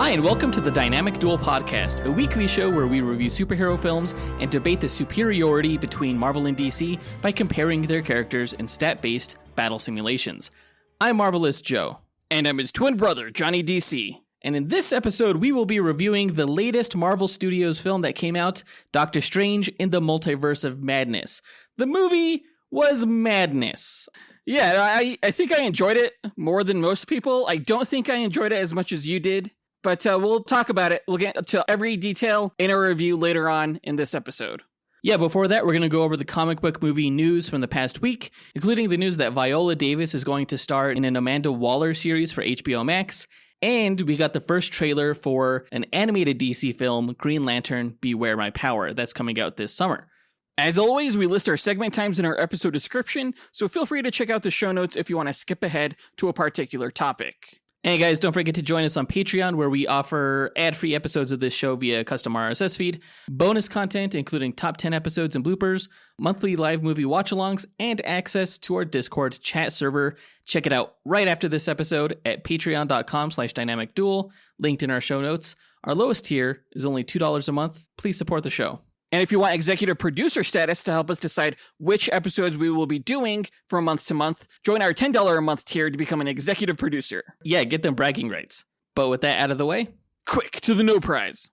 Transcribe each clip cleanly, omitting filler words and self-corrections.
Hi, and welcome to the Dynamic Duel Podcast, a weekly show where we review superhero films and debate the superiority between Marvel and DC by comparing their characters in stat-based battle simulations. I'm Marvelous Joe. And I'm his twin brother, Johnny DC. And in this episode, we will be reviewing the latest Marvel Studios film that came out, Doctor Strange in the Multiverse of Madness. The movie was madness. Yeah, I think I enjoyed it more than most people. I don't think I enjoyed it as much as you did, but we'll talk about it. We'll get to every detail in a review later on in this episode. Yeah, before that, we're going to go over the comic book movie news from the past week, including the news that Viola Davis is going to star in an Amanda Waller series for HBO Max, and we got the first trailer for an animated DC film, Green Lantern, Beware My Power, that's coming out this summer. As always, we list our segment times in our episode description, so feel free to check out the show notes if you want to skip ahead to a particular topic. And guys, don't forget to join us on Patreon, where we offer ad-free episodes of this show via custom RSS feed, bonus content including top 10 episodes and bloopers, monthly live movie watch-alongs, and access to our Discord chat server. Check it out right after this episode at patreon.com/dynamicduel, linked in our show notes. Our lowest tier is only $2 a month. Please support the show. And if you want executive producer status to help us decide which episodes we will be doing from month to month, join our $10 a month tier to become an executive producer. Yeah, get them bragging rights. But with that out of the way, quick to the No Prize.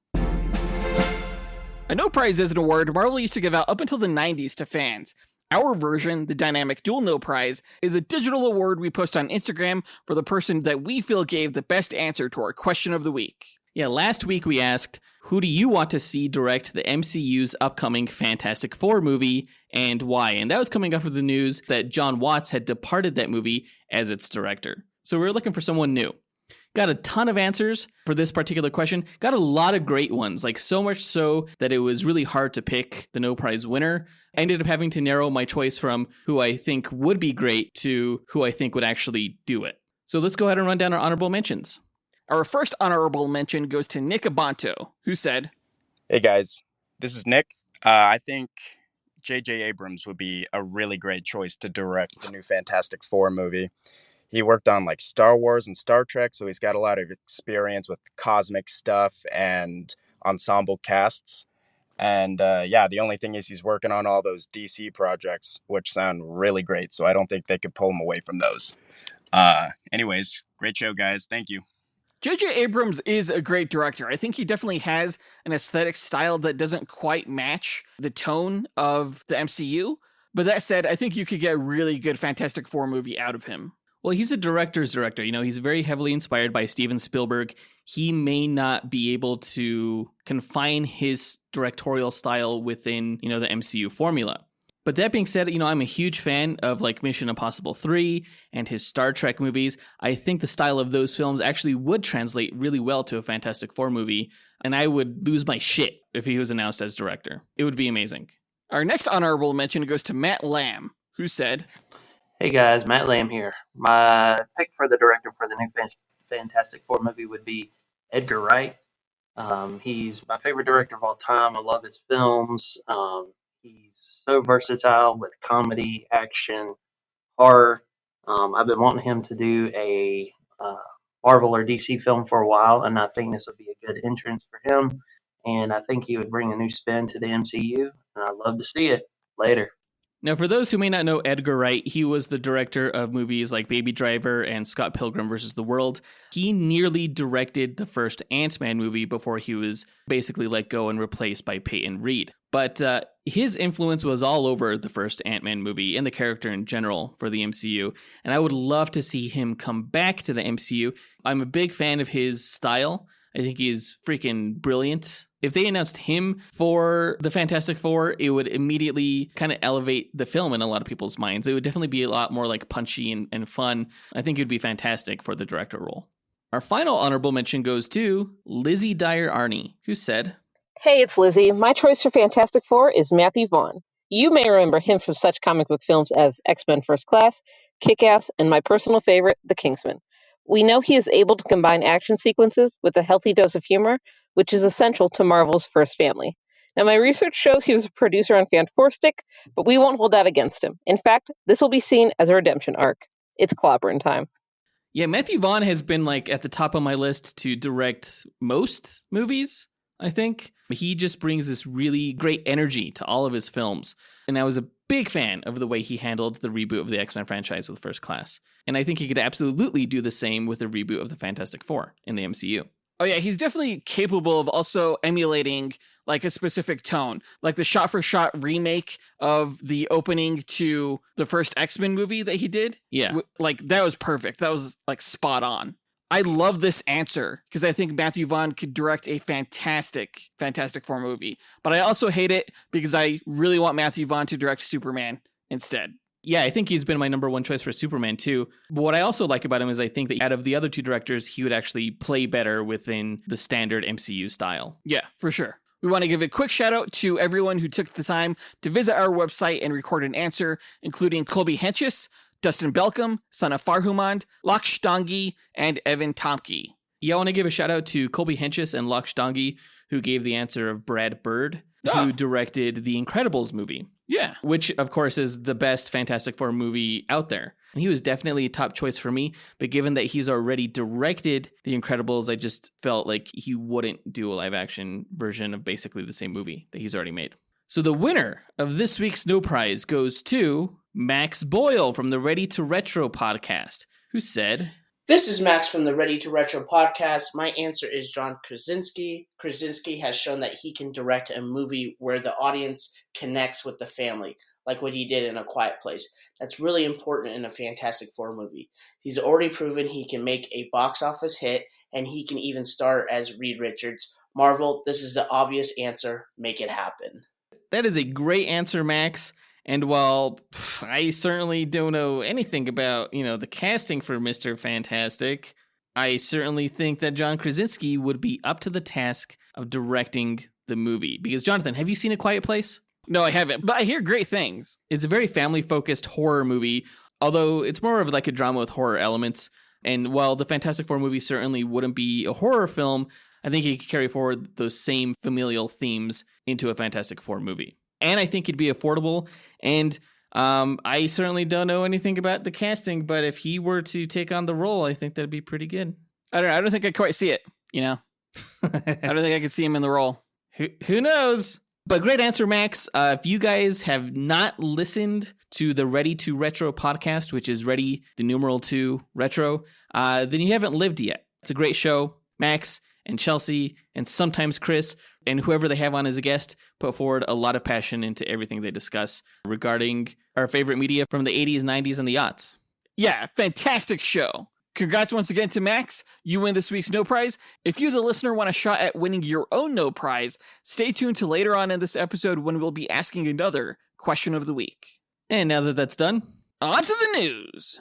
A No Prize is an award Marvel used to give out up until the 90s to fans. Our version, the Dynamic Duel No Prize, is a digital award we post on Instagram for the person that we feel gave the best answer to our question of the week. Yeah, last week we asked, who do you want to see direct the MCU's upcoming Fantastic Four movie, and why? And that was coming off of the news that Jon Watts had departed that movie as its director. So we were looking for someone new. Got a ton of answers for this particular question. Got a lot of great ones, like so much so that it was really hard to pick the No Prize winner. I ended up having to narrow my choice from who I think would be great to who I think would actually do it. So let's go ahead and run down our honorable mentions. Our first honorable mention goes to Nick Abanto, who said, "Hey guys, this is Nick. I think J.J. Abrams would be a really great choice to direct the new Fantastic Four movie. He worked on like Star Wars and Star Trek, so he's got a lot of experience with cosmic stuff and ensemble casts. And the only thing is he's working on all those DC projects, which sound really great, so I don't think they could pull him away from those. Anyways, great show, guys. Thank you." J.J. Abrams is a great director. I think he definitely has an aesthetic style that doesn't quite match the tone of the MCU. But that said, I think you could get a really good Fantastic Four movie out of him. Well, he's a director's director. You know, he's very heavily inspired by Steven Spielberg. He may not be able to confine his directorial style within, the MCU formula. But that being said, I'm a huge fan of like Mission Impossible 3 and his Star Trek movies. I think the style of those films actually would translate really well to a Fantastic Four movie, and I would lose my shit if he was announced as director. It would be amazing. Our next honorable mention goes to Matt Lamb, who said, "Hey guys, Matt Lamb here. My pick for the director for the new Fantastic Four movie would be Edgar Wright. He's my favorite director of all time. I love his films. He's so versatile with comedy, action, horror. I've been wanting him to do a Marvel or DC film for a while, and I think this would be a good entrance for him. And I think he would bring a new spin to the MCU, and I'd love to see it. Later." Now, for those who may not know Edgar Wright, he was the director of movies like Baby Driver and Scott Pilgrim vs. the World. He nearly directed the first Ant-Man movie before he was basically let go and replaced by Peyton Reed. But his influence was all over the first Ant-Man movie and the character in general for the MCU. And I would love to see him come back to the MCU. I'm a big fan of his style. I think he's freaking brilliant. If they announced him for the Fantastic Four, it would immediately kind of elevate the film in a lot of people's minds. It would definitely be a lot more like punchy and fun. I think it would be fantastic for the director role. Our final honorable mention goes to Lizzie Dyer Arney, who said, "Hey, it's Lizzie. My choice for Fantastic Four is Matthew Vaughn. You may remember him from such comic book films as X-Men First Class, Kick-Ass, and my personal favorite, The Kingsman. We know he is able to combine action sequences with a healthy dose of humor, which is essential to Marvel's first family. Now, my research shows he was a producer on Fantastic, but we won't hold that against him. In fact, this will be seen as a redemption arc. It's clobbering time." Yeah, Matthew Vaughn has been like at the top of my list to direct most movies, I think. He just brings this really great energy to all of his films. And I was a big fan of the way he handled the reboot of the X-Men franchise with First Class. And I think he could absolutely do the same with the reboot of the Fantastic Four in the MCU. Oh yeah, he's definitely capable of also emulating like a specific tone, like the shot-for-shot remake of the opening to the first X-Men movie that he did. Yeah. Like that was perfect. That was like spot on. I love this answer because I think Matthew Vaughn could direct a fantastic Four movie. But I also hate it because I really want Matthew Vaughn to direct Superman instead. Yeah, I think he's been my number one choice for Superman too. But what I also like about him is I think that out of the other two directors, he would actually play better within the standard MCU style. Yeah, for sure. We want to give a quick shout out to everyone who took the time to visit our website and record an answer, including Colby Henchis, Dustyn Balcom, son of Farhumand, Lok Shtangi, and Evan Tomke. Yeah, I want to give a shout out to Colby Henchis and Lok Shtangi, who gave the answer of Brad Bird, who directed the Incredibles movie. Yeah. Which, of course, is the best Fantastic Four movie out there. And he was definitely a top choice for me. But given that he's already directed The Incredibles, I just felt like he wouldn't do a live-action version of basically the same movie that he's already made. So the winner of this week's No Prize goes to Max Boyle from the Ready to Retro podcast, who said... This is Max from the Ready to Retro podcast. My answer is John Krasinski. Krasinski has shown that he can direct a movie where the audience connects with the family, like what he did in A Quiet Place. That's really important in a Fantastic Four movie. He's already proven he can make a box office hit, and he can even star as Reed Richards. Marvel, this is the obvious answer. Make it happen. That is a great answer, Max. And while I certainly don't know anything about, the casting for Mr. Fantastic, I certainly think that John Krasinski would be up to the task of directing the movie. Because, Jonathan, have you seen A Quiet Place? No, I haven't, but I hear great things. It's a very family-focused horror movie, although it's more of like a drama with horror elements. And while the Fantastic Four movie certainly wouldn't be a horror film, I think it could carry forward those same familial themes into a Fantastic Four movie. And I think it'd be affordable. And I certainly don't know anything about the casting, but if he were to take on the role, I think that'd be pretty good. I don't know. I don't think I quite see it, I don't think I could see him in the role. Who knows? But great answer, Max. If you guys have not listened to the Ready to Retro podcast, which is Ready, the numeral 2, Retro, then you haven't lived yet. It's a great show. Max and Chelsea and sometimes Chris and whoever they have on as a guest put forward a lot of passion into everything they discuss regarding our favorite media from the 80s, 90s, and the aughts. Yeah, fantastic show. Congrats once again to Max. You win this week's No Prize. If you, the listener, want a shot at winning your own No Prize, stay tuned to later on in this episode when we'll be asking another question of the week. And now that that's done, on to the news.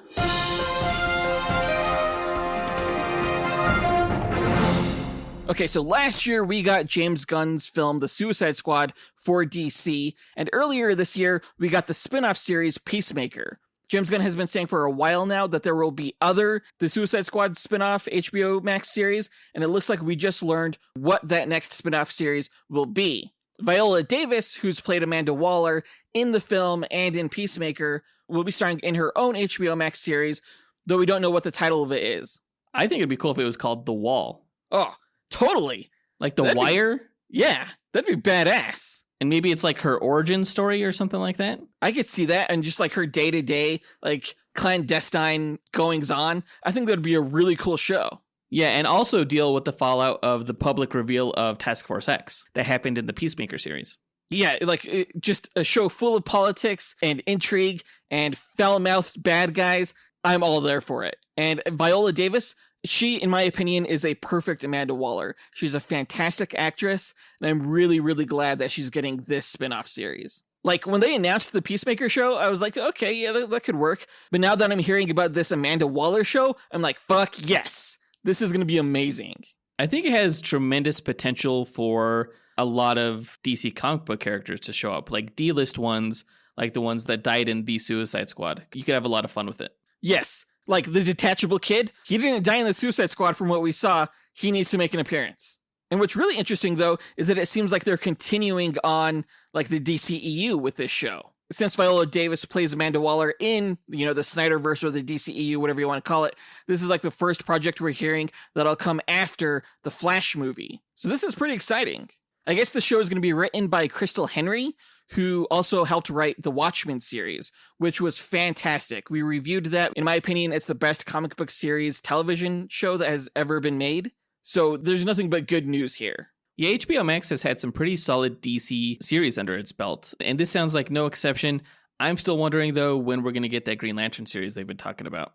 Okay, so last year we got James Gunn's film The Suicide Squad for DC, and earlier this year we got the spin-off series Peacemaker. James Gunn has been saying for a while now that there will be other The Suicide Squad spin-off HBO Max series, and it looks like we just learned what that next spin-off series will be. Viola Davis, who's played Amanda Waller in the film and in Peacemaker, will be starring in her own HBO Max series, though we don't know what the title of it is. I think it'd be cool if it was called The Wall. Oh, totally. Like The Wire? Yeah, that'd be badass. And maybe it's like her origin story or something like that? I could see that, and just like her day-to-day, like, clandestine goings-on. I think that'd be a really cool show. Yeah, and also deal with the fallout of the public reveal of Task Force X that happened in the Peacemaker series. Yeah, like, just a show full of politics and intrigue and foul-mouthed bad guys. I'm all there for it. And Viola Davis, she, in my opinion, is a perfect Amanda Waller. She's a fantastic actress, and I'm really, really glad that she's getting this spin-off series. Like, when they announced the Peacemaker show, I was like, okay, yeah, that could work. But now that I'm hearing about this Amanda Waller show, I'm like, fuck yes. This is going to be amazing. I think it has tremendous potential for a lot of DC comic book characters to show up, like D-list ones, like the ones that died in The Suicide Squad. You could have a lot of fun with it. Yes. Like the detachable kid, he didn't die in the Suicide Squad from what we saw. He needs to make an appearance. And what's really interesting, though, is that it seems like they're continuing on like the DCEU with this show. since Viola Davis plays Amanda Waller in, the Snyderverse or the DCEU, whatever you want to call it, this is like the first project we're hearing that'll come after the Flash movie. So this is pretty exciting. I guess the show is going to be written by Crystal Henry, who also helped write the Watchmen series, which was fantastic. We reviewed that. In my opinion, it's the best comic book series television show that has ever been made. So there's nothing but good news here. Yeah, HBO Max has had some pretty solid DC series under its belt, and this sounds like no exception. I'm still wondering, though, when we're going to get that Green Lantern series they've been talking about.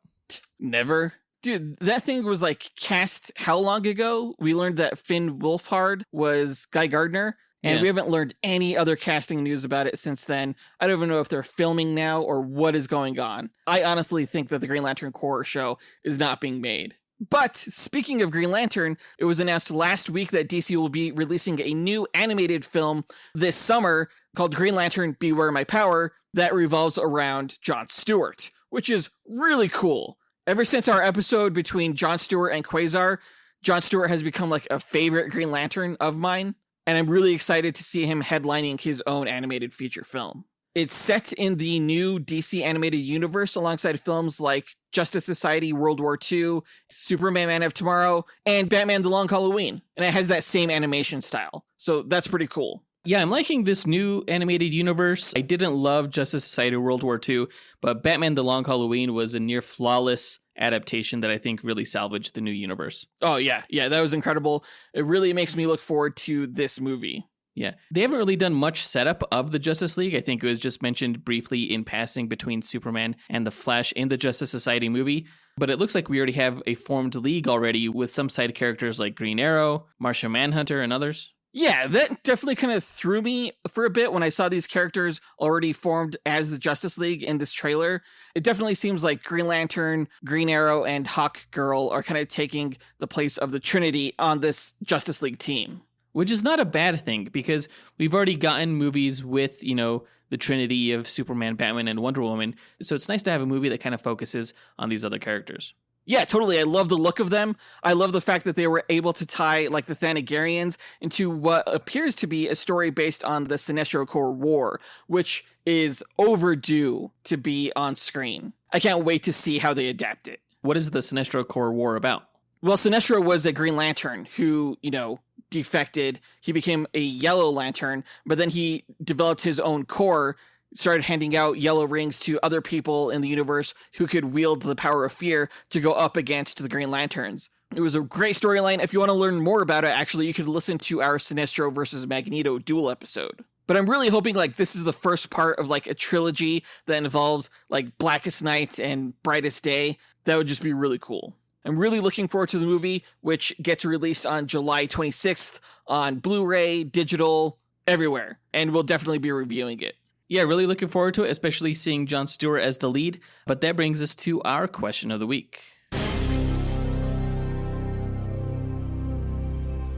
Never. Dude, that thing was like cast how long ago? We learned that Finn Wolfhard was Guy Gardner, and we haven't learned any other casting news about it since then. I don't even know if they're filming now or what is going on. I honestly think that the Green Lantern Corps show is not being made. But speaking of Green Lantern, it was announced last week that DC will be releasing a new animated film this summer called Green Lantern Beware My Power that revolves around Jon Stewart, which is really cool. Ever since our episode between Jon Stewart and Quasar, Jon Stewart has become like a favorite Green Lantern of mine, and I'm really excited to see him headlining his own animated feature film. It's set in the new DC animated universe alongside films like Justice Society World War II, Superman Man of Tomorrow, and Batman The Long Halloween. And it has that same animation style. So that's pretty cool. Yeah, I'm liking this new animated universe. I didn't love Justice Society World War II, but Batman The Long Halloween was a near flawless adaptation that I think really salvaged the new universe. Oh, yeah, that was incredible. It really makes me look forward to this movie. Yeah, they haven't really done much setup of the Justice League. I think it was just mentioned briefly in passing between Superman and the Flash in the Justice Society movie. But it looks like we already have a formed league already with some side characters like Green Arrow, Martian Manhunter, and others. Yeah, that definitely kind of threw me for a bit when I saw these characters already formed as the Justice League in this trailer. It definitely seems like Green Lantern, Green Arrow, and Hawk Girl are kind of taking the place of the Trinity on this Justice League team. Which is not a bad thing, because we've already gotten movies with, the trinity of Superman, Batman, and Wonder Woman. So it's nice to have a movie that kind of focuses on these other characters. Yeah, totally. I love the look of them. I love the fact that they were able to tie like the Thanagarians into what appears to be a story based on the Sinestro Corps War, which is overdue to be on screen. I can't wait to see how they adapt it. What is the Sinestro Corps War about? Well, Sinestro was a Green Lantern who, defected. He became a Yellow Lantern, but then he developed his own corps, started handing out yellow rings to other people in the universe who could wield the power of fear to go up against the Green Lanterns. It was a great storyline. If you want to learn more about it, actually, you could listen to our Sinestro versus Magneto duel episode. But I'm really hoping this is the first part of a trilogy that involves Blackest Night and Brightest Day. That would just be really cool. I'm really looking forward to the movie, which gets released on July 26th on Blu-ray, digital, everywhere. And we'll definitely be reviewing it. Yeah, really looking forward to it, especially seeing Jon Stewart as the lead. But that brings us to our question of the week.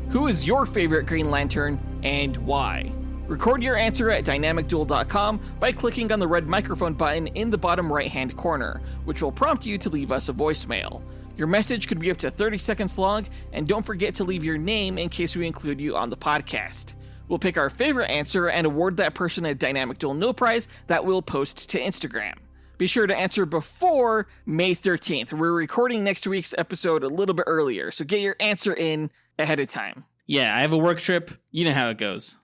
Who is your favorite Green Lantern and why? Record your answer at dynamicduel.com by clicking on the red microphone button in the bottom right-hand corner, which will prompt you to leave us a voicemail. Your message could be up to 30 seconds long, and don't forget to leave your name in case we include you on the podcast. We'll pick our favorite answer and award that person a Dynamic Duel No Prize that we'll post to Instagram. Be sure to answer before May 13th. We're recording next week's episode a little bit earlier, so get your answer in ahead of time. Yeah, I have a work trip. You know how it goes.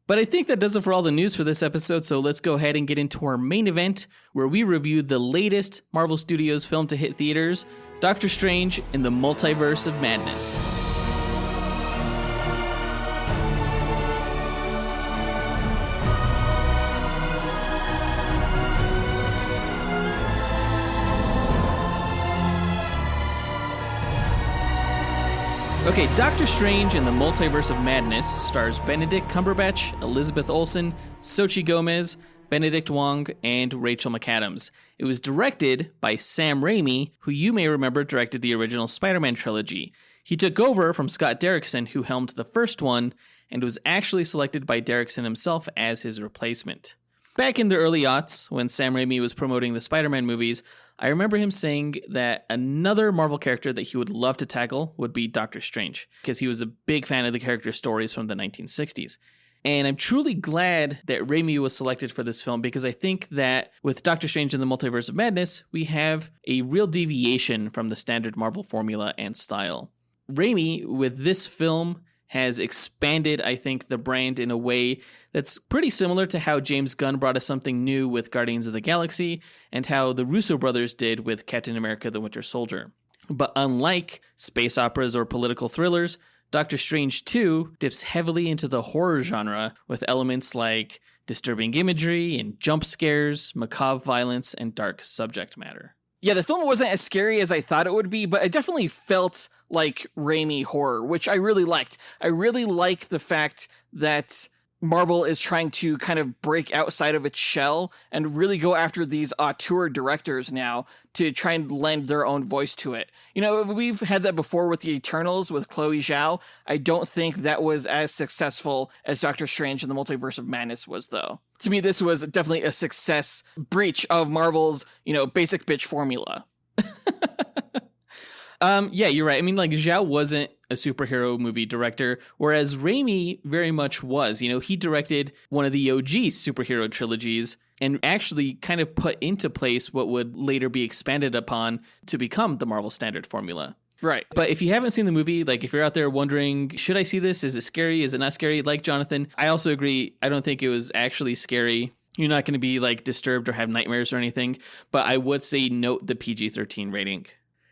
But I think that does it for all the news for this episode, so let's go ahead and get into our main event, where we review the latest Marvel Studios film to hit theaters, Doctor Strange in the Multiverse of Madness. Okay, Doctor Strange in the Multiverse of Madness stars Benedict Cumberbatch, Elizabeth Olsen, Xochitl Gomez, Benedict Wong, and Rachel McAdams. It was directed by Sam Raimi, who you may remember directed the original Spider-Man trilogy. He took over from Scott Derrickson, who helmed the first one, and was actually selected by Derrickson himself as his replacement. Back in the early aughts, when Sam Raimi was promoting the Spider-Man movies, I remember him saying that another Marvel character that he would love to tackle would be Doctor Strange, because he was a big fan of the character's stories from the 1960s. And I'm truly glad that Raimi was selected for this film because I think that with Doctor Strange in the Multiverse of Madness, we have a real deviation from the standard Marvel formula and style. Raimi, with this film, has expanded, I think, the brand in a way that's pretty similar to how James Gunn brought us something new with Guardians of the Galaxy and how the Russo brothers did with Captain America: The Winter Soldier. But unlike space operas or political thrillers, Doctor Strange 2 dips heavily into the horror genre with elements like disturbing imagery and jump scares, macabre violence, and dark subject matter. Yeah, the film wasn't as scary as I thought it would be, but it definitely felt like Raimi horror, which I really liked. I really like the fact that Marvel is trying to kind of break outside of its shell and really go after these auteur directors now to try and lend their own voice to it. You know, we've had that before with the Eternals, with Chloe Zhao. I don't think that was as successful as Doctor Strange in the Multiverse of Madness was, though. To me, this was definitely a success breach of Marvel's, basic bitch formula. Yeah, you're right. I mean, like, Zhao wasn't a superhero movie director, whereas Raimi very much was. He directed one of the OG superhero trilogies and actually kind of put into place what would later be expanded upon to become the Marvel standard formula. Right. But if you haven't seen the movie, like if you're out there wondering, should I see this? Is it scary? Is it not scary? Like Jonathan, I also agree. I don't think it was actually scary. You're not going to be like disturbed or have nightmares or anything. But I would say note the PG-13 rating.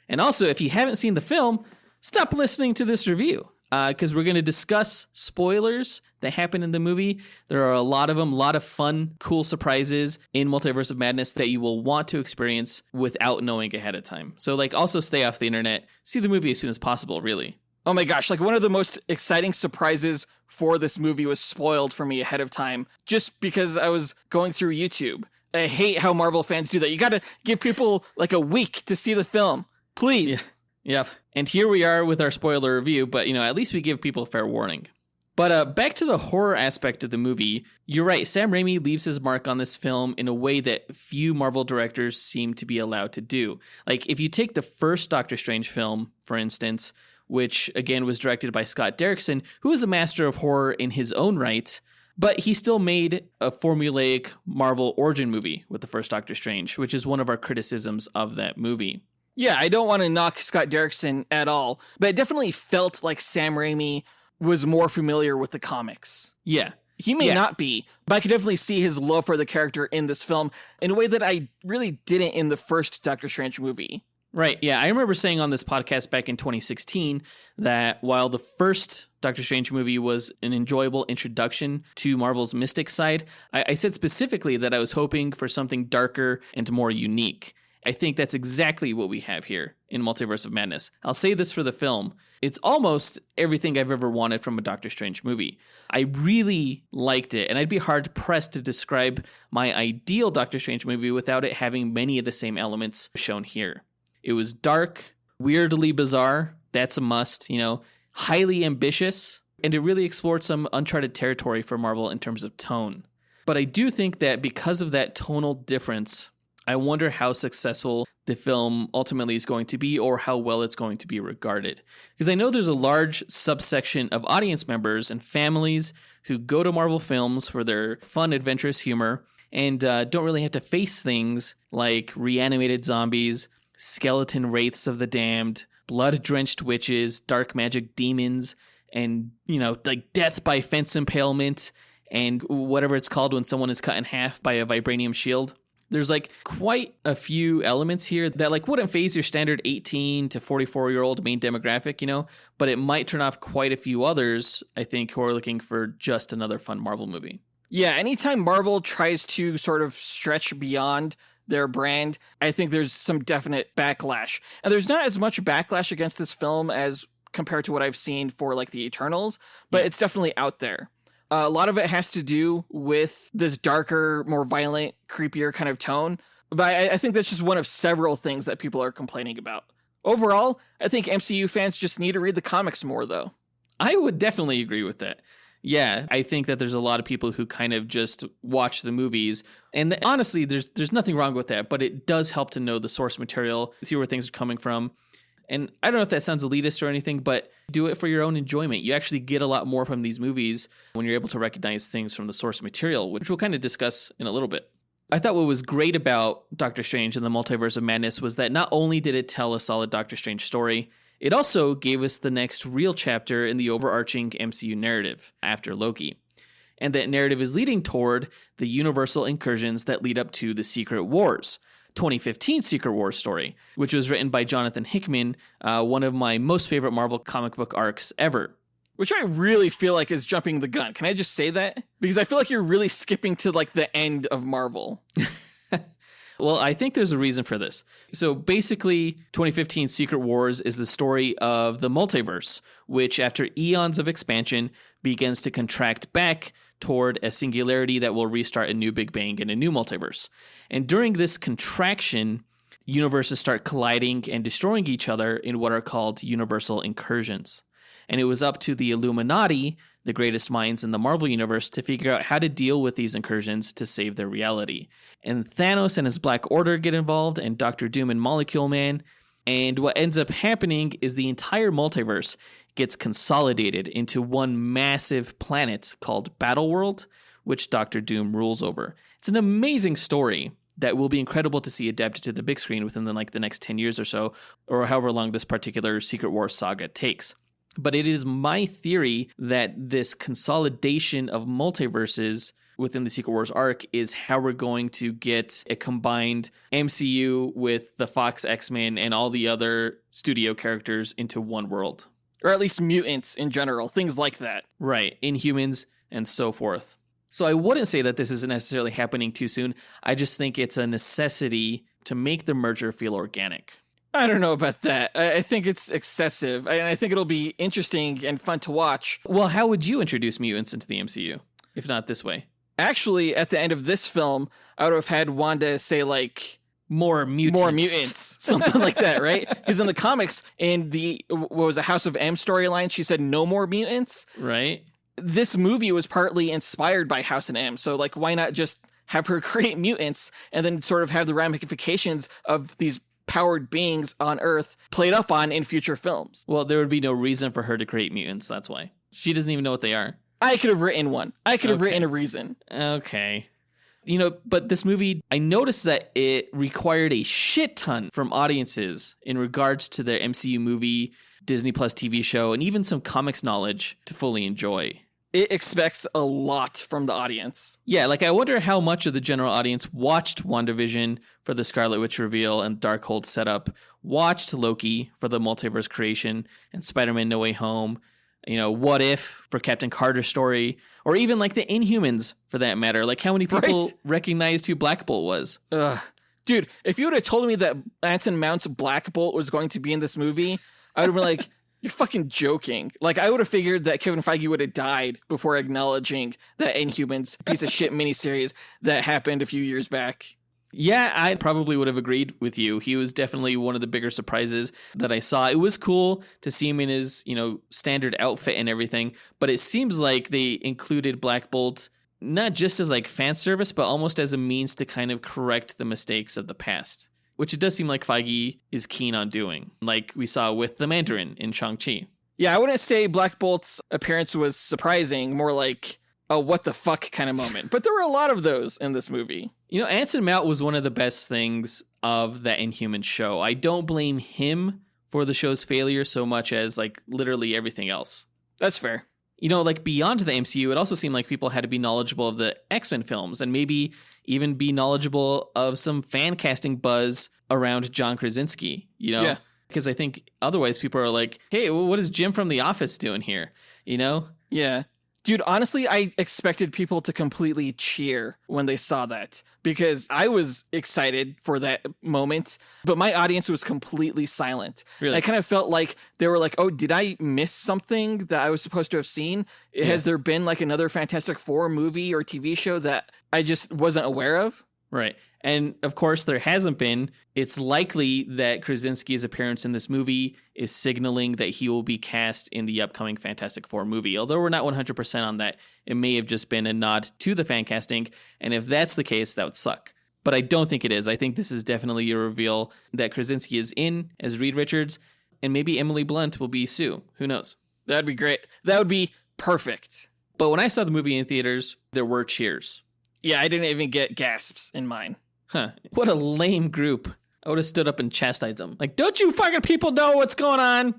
And also, if you haven't seen the film, stop listening to this review because we're going to discuss spoilers that happen in the movie. There are a lot of them, a lot of fun, cool surprises in Multiverse of Madness that you will want to experience without knowing ahead of time. So, also stay off the internet. See the movie as soon as possible, really. Oh my gosh, one of the most exciting surprises for this movie was spoiled for me ahead of time just because I was going through YouTube. I hate how Marvel fans do that. You got to give people a week to see the film. Please. Yeah. And here we are with our spoiler review, but, at least we give people fair warning. But back to the horror aspect of the movie, you're right. Sam Raimi leaves his mark on this film in a way that few Marvel directors seem to be allowed to do. Like, if you take the first Doctor Strange film, for instance, which, again, was directed by Scott Derrickson, who is a master of horror in his own right, but he still made a formulaic Marvel origin movie with the first Doctor Strange, which is one of our criticisms of that movie. Yeah, I don't want to knock Scott Derrickson at all, but it definitely felt like Sam Raimi was more familiar with the comics. Yeah. He may not be, but I could definitely see his love for the character in this film in a way that I really didn't in the first Doctor Strange movie. Right, yeah. I remember saying on this podcast back in 2016 that while the first Doctor Strange movie was an enjoyable introduction to Marvel's mystic side, I said specifically that I was hoping for something darker and more unique. I think that's exactly what we have here in Multiverse of Madness. I'll say this for the film. It's almost everything I've ever wanted from a Doctor Strange movie. I really liked it, and I'd be hard-pressed to describe my ideal Doctor Strange movie without it having many of the same elements shown here. It was dark, weirdly bizarre, that's a must, highly ambitious, and it really explored some uncharted territory for Marvel in terms of tone. But I do think that because of that tonal difference, I wonder how successful the film ultimately is going to be or how well it's going to be regarded. Because I know there's a large subsection of audience members and families who go to Marvel films for their fun, adventurous humor and don't really have to face things like reanimated zombies, skeleton wraiths of the damned, blood-drenched witches, dark magic demons, and, death by fence impalement and whatever it's called when someone is cut in half by a vibranium shield. There's quite a few elements here that wouldn't phase your standard 18 to 44-year-old main demographic, but it might turn off quite a few others, I think, who are looking for just another fun Marvel movie. Yeah, anytime Marvel tries to sort of stretch beyond their brand, I think there's some definite backlash. And there's not as much backlash against this film as compared to what I've seen for the Eternals, but it's definitely out there. A lot of it has to do with this darker, more violent, creepier kind of tone. But I think that's just one of several things that people are complaining about. Overall, I think MCU fans just need to read the comics more, though. I would definitely agree with that. Yeah, I think that there's a lot of people who kind of just watch the movies. And honestly, there's nothing wrong with that, but it does help to know the source material, see where things are coming from. And I don't know if that sounds elitist or anything, but do it for your own enjoyment. You actually get a lot more from these movies when you're able to recognize things from the source material, which we'll kind of discuss in a little bit. I thought what was great about Doctor Strange and the Multiverse of Madness was that not only did it tell a solid Doctor Strange story, it also gave us the next real chapter in the overarching MCU narrative after Loki. And that narrative is leading toward the universal incursions that lead up to the Secret Wars, 2015 Secret Wars story, which was written by Jonathan Hickman, one of my most favorite Marvel comic book arcs ever. Which I really feel like is jumping the gun. Can I just say that? Because I feel like you're really skipping to like the end of Marvel. Well, I think there's a reason for this. So basically, 2015 Secret Wars is the story of the multiverse, which after eons of expansion begins to contract back toward a singularity that will restart a new Big Bang and a new multiverse. And during this contraction, universes start colliding and destroying each other in what are called universal incursions. And it was up to the Illuminati, the greatest minds in the Marvel Universe, to figure out how to deal with these incursions to save their reality. And Thanos and his Black Order get involved, and Doctor Doom and Molecule Man. And what ends up happening is the entire multiverse gets consolidated into one massive planet called Battleworld, which Doctor Doom rules over. It's an amazing story that will be incredible to see adapted to the big screen within the next 10 years or so, or however long this particular Secret Wars saga takes. But it is my theory that this consolidation of multiverses within the Secret Wars arc is how we're going to get a combined MCU with the Fox X-Men and all the other studio characters into one world. Or at least mutants in general, things like that. Right, Inhumans and so forth. So I wouldn't say that this isn't necessarily happening too soon. I just think it's a necessity to make the merger feel organic. I don't know about that. I think it's excessive, and I think it'll be interesting and fun to watch. Well, how would you introduce mutants into the MCU, if not this way? Actually, at the end of this film, I would have had Wanda say, like, more mutants. Something like that, right? Because in the comics, in the, what was the House of M storyline, she said no more mutants. Right. This movie was partly inspired by House of M, so, like, why not just have her create mutants and then sort of have the ramifications of these powered beings on Earth played up on in future films? Well, there would be no reason for her to create mutants, that's why. She doesn't even know what they are. I could have written one. I could have written a reason. Okay. You know, but this movie, I noticed that it required a shit ton from audiences in regards to their MCU movie, Disney Plus TV show, and even some comics knowledge to fully enjoy. It expects a lot from the audience. Yeah, like I wonder how much of the general audience watched WandaVision for the Scarlet Witch reveal and Darkhold setup, watched Loki for the multiverse creation and Spider-Man No Way Home, you know, What If for Captain Carter's story, or even like the Inhumans for that matter. Like how many people recognized who Black Bolt was? Ugh. Dude, if you would have told me that Anson Mount's Black Bolt was going to be in this movie, I would have been like, you're fucking joking. Like, I would have figured that Kevin Feige would have died before acknowledging that Inhumans piece of shit miniseries that happened a few years back. Yeah, I probably would have agreed with you. He was definitely one of the bigger surprises that I saw. It was cool to see him in his, you know, standard outfit and everything, but it seems like they included Black Bolt not just as like fan service, but almost as a means to kind of correct the mistakes of the past, which it does seem like Feige is keen on doing, like we saw with the Mandarin in Shang-Chi. Yeah, I wouldn't say Black Bolt's appearance was surprising, more like a what the fuck kind of moment. But there were a lot of those in this movie. You know, Anson Mount was one of the best things of that Inhuman show. I don't blame him for the show's failure so much as like literally everything else. That's fair. You know, like beyond the MCU, it also seemed like people had to be knowledgeable of the X-Men films and maybe even be knowledgeable of some fan casting buzz around John Krasinski, you know? Yeah. Because I think otherwise people are like, hey, what is Jim from The Office doing here? You know? Yeah. Dude, honestly, I expected people to completely cheer when they saw that because I was excited for that moment, but my audience was completely silent. Really? I kind of felt like they were like, oh, did I miss something that I was supposed to have seen? Yeah. Has there been like another Fantastic Four movie or TV show that I just wasn't aware of? Right. And of course, there hasn't been. It's likely that Krasinski's appearance in this movie is signaling that he will be cast in the upcoming Fantastic Four movie. Although we're not 100% on that, it may have just been a nod to the fan casting. And if that's the case, that would suck. But I don't think it is. I think this is definitely a reveal that Krasinski is in as Reed Richards. and maybe Emily Blunt will be Sue. Who knows? That'd be great. That would be perfect. But when I saw the movie in theaters, there were cheers. Yeah, I didn't even get gasps in mine. Huh. What a lame group. I would have stood up and chastised them. Like, don't you fucking people know what's going on?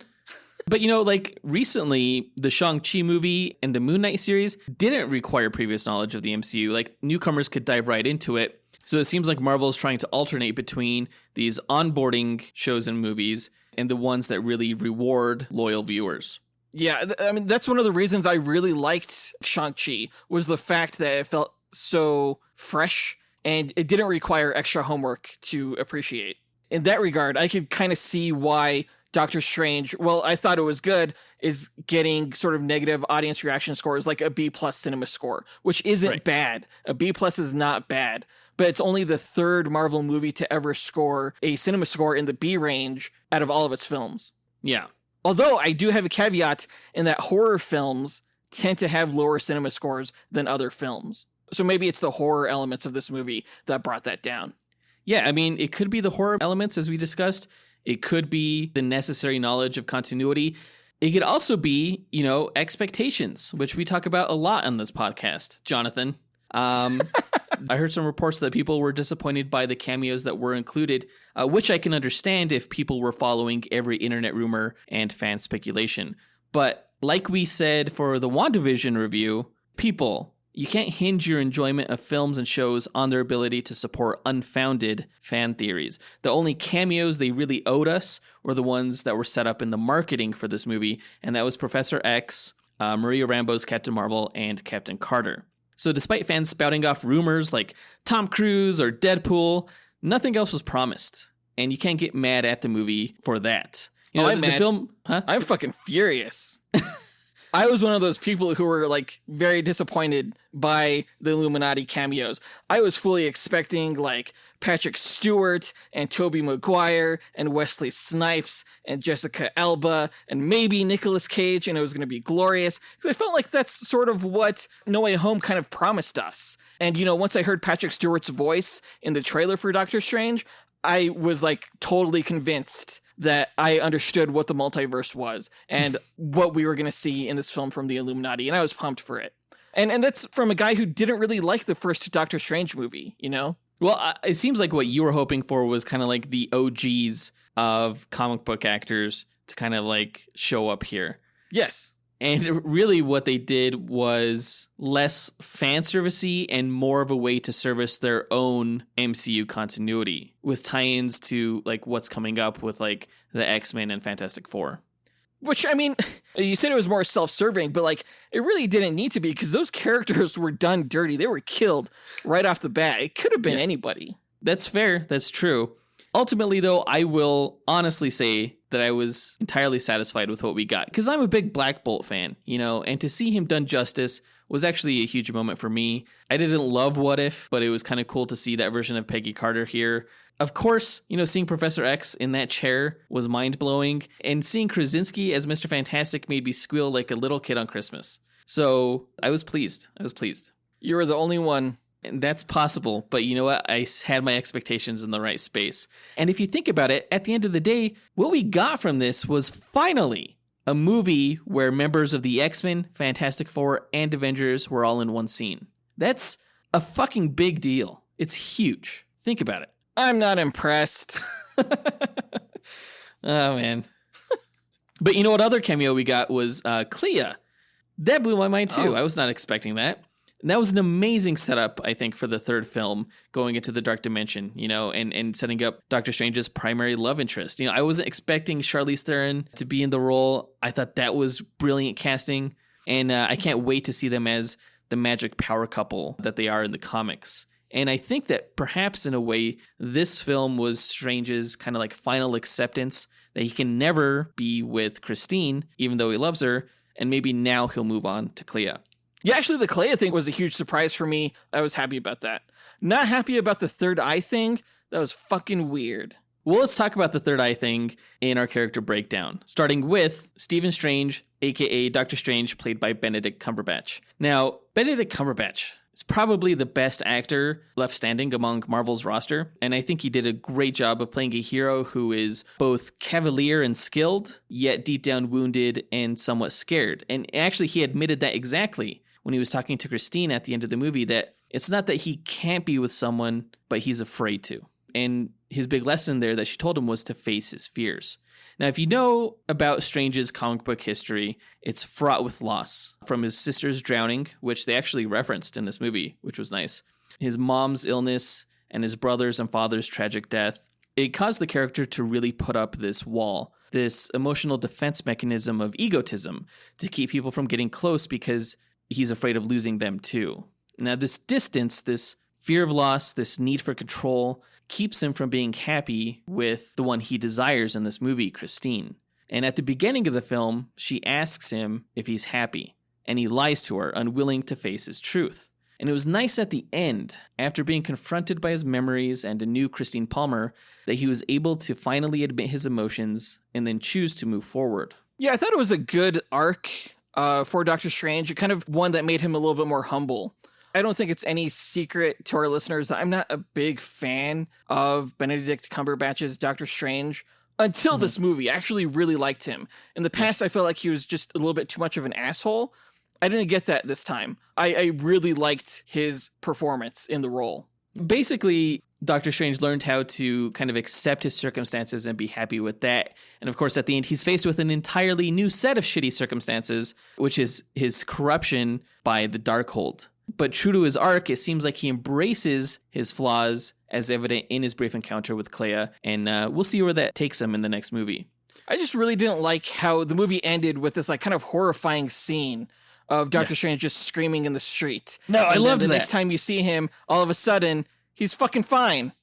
But, like, recently, the Shang-Chi movie and the Moon Knight series didn't require previous knowledge of the MCU. Like, newcomers could dive right into it. So it seems like Marvel's trying to alternate between these onboarding shows and movies and the ones that really reward loyal viewers. Yeah, I mean, that's one of the reasons I really liked Shang-Chi, was the fact that it felt so fresh and it didn't require extra homework to appreciate. In that regard, I could kind of see why Doctor Strange, well, I thought it was good, is getting sort of negative audience reaction scores like a B+ cinema score, which isn't bad. A B+ is not bad, but it's only the third Marvel movie to ever score a cinema score in the B range out of all of its films. Yeah. Although I do have a caveat in that horror films tend to have lower cinema scores than other films. So maybe it's the horror elements of this movie that brought that down. Yeah, I mean, it could be the horror elements, as we discussed. It could be the necessary knowledge of continuity. It could also be, expectations, which we talk about a lot on this podcast, Jonathan. I heard some reports that people were disappointed by the cameos that were included, which I can understand if people were following every internet rumor and fan speculation. But like we said for the WandaVision review, people, you can't hinge your enjoyment of films and shows on their ability to support unfounded fan theories. The only cameos they really owed us were the ones that were set up in the marketing for this movie, and that was Professor X, Maria Rambeau's Captain Marvel, and Captain Carter. So despite fans spouting off rumors like Tom Cruise or Deadpool, nothing else was promised. And you can't get mad at the movie for that. I'm mad. The film, huh? I'm fucking furious. I was one of those people who were like very disappointed by the Illuminati cameos. I was fully expecting like Patrick Stewart and Tobey Maguire and Wesley Snipes and Jessica Alba and maybe Nicolas Cage, and it was going to be glorious. Because I felt like that's sort of what No Way Home kind of promised us. And, once I heard Patrick Stewart's voice in the trailer for Doctor Strange, I was like totally convinced that I understood what the multiverse was and what we were going to see in this film from the Illuminati, and I was pumped for it. And that's from a guy who didn't really like the first Doctor Strange movie, Well, it seems like what you were hoping for was kind of like the OGs of comic book actors to kind of like show up here. Yes. And really what they did was less fan servicey and more of a way to service their own MCU continuity with tie-ins to like what's coming up with like the X-Men and Fantastic Four. Which, I mean, you said it was more self-serving, but like it really didn't need to be because those characters were done dirty. They were killed right off the bat. It could have been anybody. That's fair. That's true. Ultimately, though, I will honestly say that I was entirely satisfied with what we got because I'm a big Black Bolt fan, and to see him done justice was actually a huge moment for me. I didn't love What If, but it was kind of cool to see that version of Peggy Carter here. Of course, seeing Professor X in that chair was mind-blowing, and seeing Krasinski as Mr. Fantastic made me squeal like a little kid on Christmas. So I was pleased. You were the only one. And that's possible, but you know what? I had my expectations in the right space. And if you think about it, at the end of the day, what we got from this was finally a movie where members of the X-Men, Fantastic Four, and Avengers were all in one scene. That's a fucking big deal. It's huge. Think about it. I'm not impressed. Oh, man. But you know what other cameo we got was Clea. That blew my mind, too. I was not expecting that. And that was an amazing setup, I think, for the third film, going into the Dark Dimension, and setting up Doctor Strange's primary love interest. I wasn't expecting Charlize Theron to be in the role. I thought that was brilliant casting. And I can't wait to see them as the magic power couple that they are in the comics. And I think that perhaps in a way, this film was Strange's kind of like final acceptance that he can never be with Christine, even though he loves her. And maybe now he'll move on to Clea. Yeah, actually, the Clea thing was a huge surprise for me. I was happy about that. Not happy about the third eye thing. That was fucking weird. Well, let's talk about the third eye thing in our character breakdown, starting with Stephen Strange, a.k.a. Doctor Strange, played by Benedict Cumberbatch. Now, Benedict Cumberbatch, is probably the best actor left standing among Marvel's roster. And I think he did a great job of playing a hero who is both cavalier and skilled, yet deep down wounded and somewhat scared. And actually, he admitted that exactly when he was talking to Christine at the end of the movie, that it's not that he can't be with someone, but he's afraid to. And his big lesson there that she told him was to face his fears. Now, if you know about Strange's comic book history, it's fraught with loss. From his sister's drowning, which they actually referenced in this movie, which was nice, his mom's illness, and his brother's and father's tragic death, it caused the character to really put up this wall, this emotional defense mechanism of egotism to keep people from getting close because he's afraid of losing them too. Now, this distance, this fear of loss, this need for control, keeps him from being happy with the one he desires in this movie, Christine. And at the beginning of the film, she asks him if he's happy, and he lies to her, unwilling to face his truth. And it was nice at the end, after being confronted by his memories and a new Christine Palmer, that he was able to finally admit his emotions and then choose to move forward. Yeah, I thought it was a good arc for Doctor Strange, kind of one that made him a little bit more humble. I don't think it's any secret to our listeners that I'm not a big fan of Benedict Cumberbatch's Doctor Strange until this movie. I actually really liked him. In the past, I felt like he was just a little bit too much of an asshole. I didn't get that this time. I really liked his performance in the role. Basically, Doctor Strange learned how to kind of accept his circumstances and be happy with that. And of course, at the end, he's faced with an entirely new set of shitty circumstances, which is his corruption by the Darkhold. But true to his arc, it seems like he embraces his flaws as evident in his brief encounter with Clea, and we'll see where that takes him in the next movie. I just really didn't like how the movie ended with this like kind of horrifying scene of Doctor Strange just screaming in the street. No, I loved the that. next time you see him, all of a sudden, he's fucking fine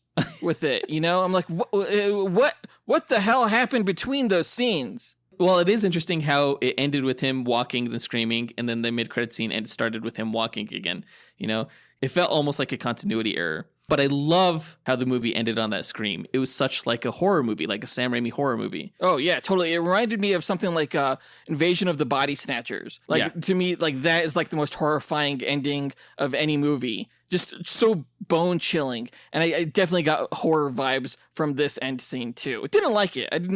with it, you know? I'm like, what the hell happened between those scenes? Well, it is interesting how it ended with him walking and screaming, and then the mid-credit scene started with him walking again. You know, it felt almost like a continuity error. But I love how the movie ended on that scream. It was such like a horror movie, like a Sam Raimi horror movie. Oh, yeah, totally. It reminded me of something like Invasion of the Body Snatchers. Like, to me, like that is like the most horrifying ending of any movie. Just so bone-chilling. And I definitely got horror vibes from this end scene, too. Didn't like it. I did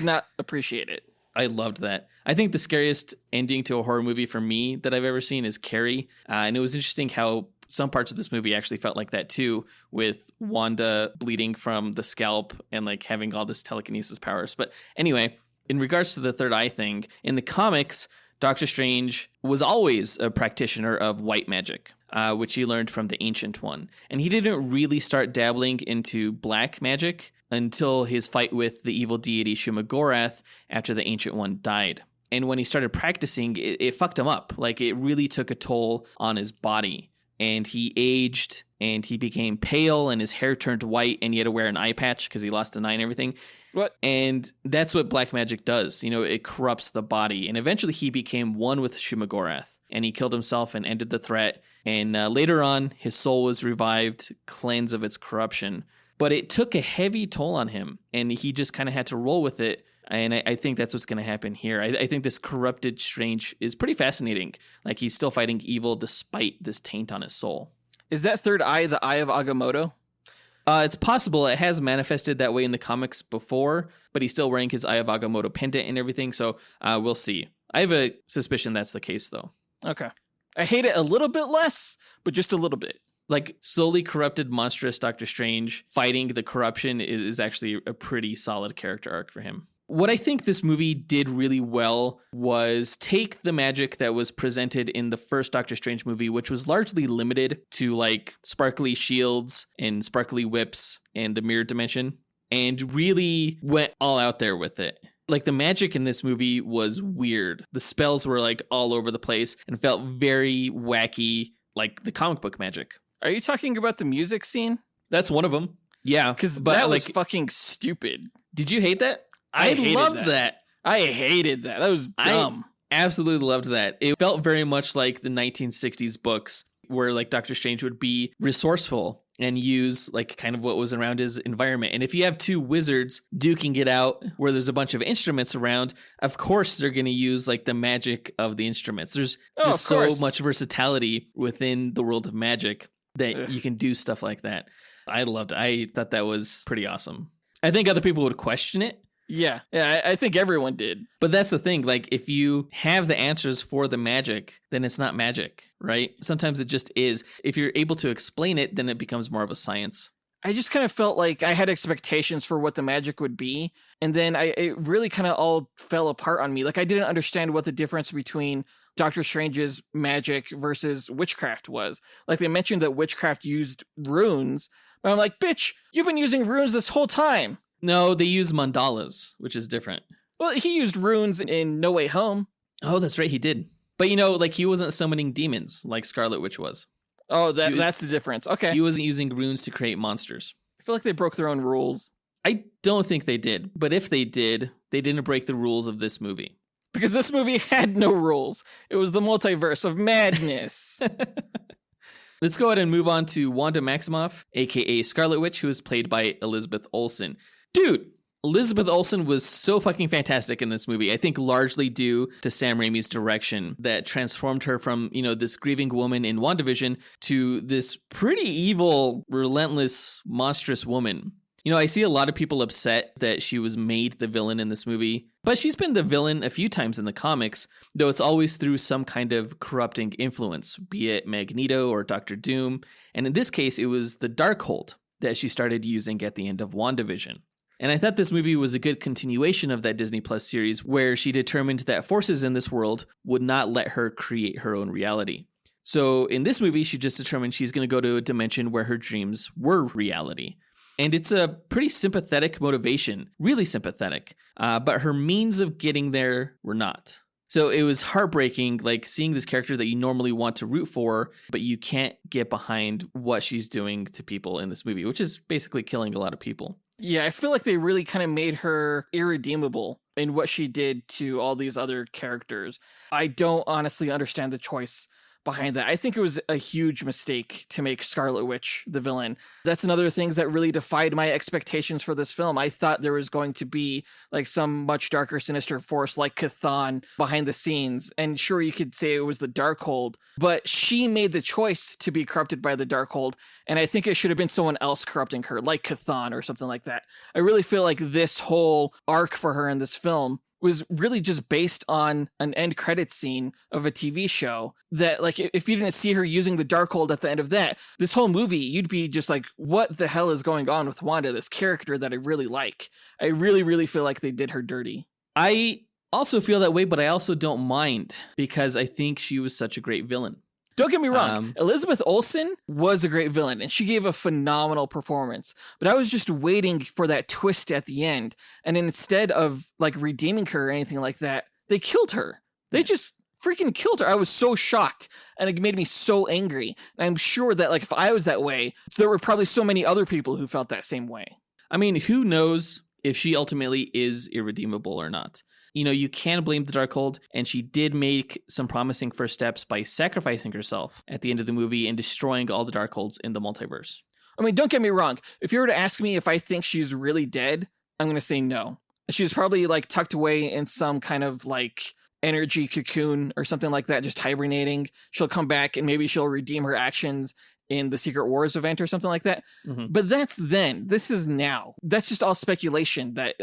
not appreciate it. I loved that. I think the scariest ending to a horror movie for me that I've ever seen is Carrie. And it was interesting how some parts of this movie actually felt like that too, with Wanda bleeding from the scalp and like having all this telekinesis powers. But anyway, in regards to the third eye thing, in the comics, Doctor Strange was always a practitioner of white magic, which he learned from the Ancient One. And he didn't really start dabbling into black magic until his fight with the evil deity Shumagorath after the Ancient One died. And when he started practicing, it fucked him up. Like, it really took a toll on his body. And he aged, and he became pale, and his hair turned white, and he had to wear an eye patch because he lost an eye and everything. What? And that's what black magic does. You know, it corrupts the body. And eventually he became one with Shumagorath, and he killed himself and ended the threat. And later on, his soul was revived, cleansed of its corruption. But it took a heavy toll on him, and he just kind of had to roll with it. And I think that's what's going to happen here. I think this corrupted Strange is pretty fascinating. Like, he's still fighting evil despite this taint on his soul. Is that third eye the Eye of Agamotto? It's possible. It has manifested that way in the comics before, but he's still wearing his Eye of Agamotto pendant and everything. So we'll see. I have a suspicion that's the case, though. Okay. I hate it a little bit less, but just a little bit. Like, slowly corrupted, monstrous Doctor Strange fighting the corruption is actually a pretty solid character arc for him. What I think this movie did really well was take the magic that was presented in the first Doctor Strange movie, which was largely limited to like sparkly shields and sparkly whips and the mirror dimension, and really went all out there with it. Like, the magic in this movie was weird. The spells were like all over the place and felt very wacky, like the comic book magic. Are you talking about the music scene? That's one of them. Yeah. Because that was fucking stupid. Did you hate that? I loved that. I hated that. That was dumb. I absolutely loved that. It felt very much like the 1960s books where like Doctor Strange would be resourceful and use like kind of what was around his environment. And if you have two wizards duking it out where there's a bunch of instruments around, of course they're going to use like the magic of the instruments. There's just so much versatility within the world of magic that you can do stuff like that. I loved it. I thought that was pretty awesome. I think other people would question it. Yeah, I think everyone did. But that's the thing. Like, if you have the answers for the magic, then it's not magic, right? Sometimes it just is. If you're able to explain it, then it becomes more of a science. I just kind of felt like I had expectations for what the magic would be. And then it really kind of all fell apart on me. Like, I didn't understand what the difference between Doctor Strange's magic versus witchcraft was. Like, they mentioned that witchcraft used runes. But I'm like, bitch, you've been using runes this whole time. No, they use mandalas, which is different. Well, he used runes in No Way Home. Oh, that's right, he did. But, like, he wasn't summoning demons like Scarlet Witch was. Oh, that's the difference. Okay. He wasn't using runes to create monsters. I feel like they broke their own rules. I don't think they did. But if they did, they didn't break the rules of this movie. Because this movie had no rules. It was the multiverse of madness. Let's go ahead and move on to Wanda Maximoff, a.k.a. Scarlet Witch, who is played by Elizabeth Olsen. Dude, Elizabeth Olsen was so fucking fantastic in this movie. I think largely due to Sam Raimi's direction that transformed her from, this grieving woman in WandaVision to this pretty evil, relentless, monstrous woman. I see a lot of people upset that she was made the villain in this movie, but she's been the villain a few times in the comics, though it's always through some kind of corrupting influence, be it Magneto or Doctor Doom. And in this case, it was the Darkhold that she started using at the end of WandaVision. And I thought this movie was a good continuation of that Disney Plus series where she determined that forces in this world would not let her create her own reality. So in this movie, she just determined she's going to go to a dimension where her dreams were reality. And it's a pretty sympathetic motivation, really sympathetic, but her means of getting there were not. So it was heartbreaking, like seeing this character that you normally want to root for, but you can't get behind what she's doing to people in this movie, which is basically killing a lot of people. Yeah, I feel like they really kind of made her irredeemable in what she did to all these other characters. I don't honestly understand the choice behind that. I think it was a huge mistake to make Scarlet Witch the villain. That's another thing that really defied my expectations for this film. I thought there was going to be like some much darker, sinister force like Chthon behind the scenes. And sure, you could say it was the Darkhold, but she made the choice to be corrupted by the Darkhold. And I think it should have been someone else corrupting her, like Chthon or something like that. I really feel like this whole arc for her in this film was really just based on an end credits scene of a TV show that, like, if you didn't see her using the Darkhold at the end of that, this whole movie, you'd be just like, what the hell is going on with Wanda, this character that I really like? I really, really feel like they did her dirty. I also feel that way, but I also don't mind because I think she was such a great villain. Don't get me wrong, Elizabeth Olsen was a great villain, and she gave a phenomenal performance. But I was just waiting for that twist at the end, and instead of like redeeming her or anything like that, they killed her. They just freaking killed her. I was so shocked, and it made me so angry. And I'm sure that like if I was that way, there were probably so many other people who felt that same way. I mean, who knows if she ultimately is irredeemable or not? You can blame the Darkhold, and she did make some promising first steps by sacrificing herself at the end of the movie and destroying all the Darkholds in the multiverse. I mean, don't get me wrong. If you were to ask me if I think she's really dead, I'm going to say no. She's probably like tucked away in some kind of like energy cocoon or something like that, just hibernating. She'll come back and maybe she'll redeem her actions in the Secret Wars event or something like that. Mm-hmm. But that's then. This is now. That's just all speculation that,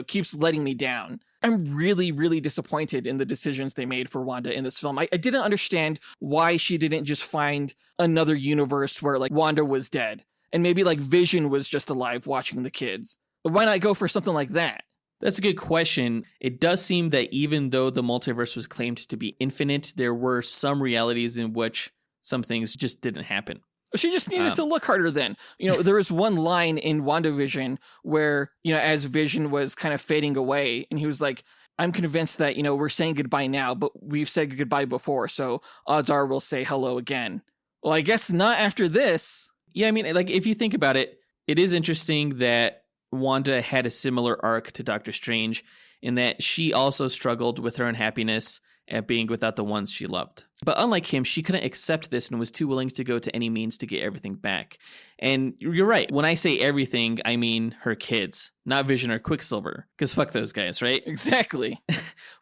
keeps letting me down. I'm really, really disappointed in the decisions they made for Wanda in this film. I didn't understand why she didn't just find another universe where like Wanda was dead and maybe like Vision was just alive watching the kids. But why not go for something like that? That's a good question. It does seem that even though the multiverse was claimed to be infinite, there were some realities in which some things just didn't happen. She just needed to look harder then. There was one line in WandaVision where, as Vision was kind of fading away and he was like, I'm convinced that, we're saying goodbye now, but we've said goodbye before. So odds are we'll say hello again. Well, I guess not after this. Yeah, I mean, like if you think about it, it is interesting that Wanda had a similar arc to Doctor Strange in that she also struggled with her unhappiness at being without the ones she loved. But unlike him, she couldn't accept this and was too willing to go to any means to get everything back. And you're right. When I say everything, I mean her kids, not Vision or Quicksilver. Because fuck those guys, right? Exactly.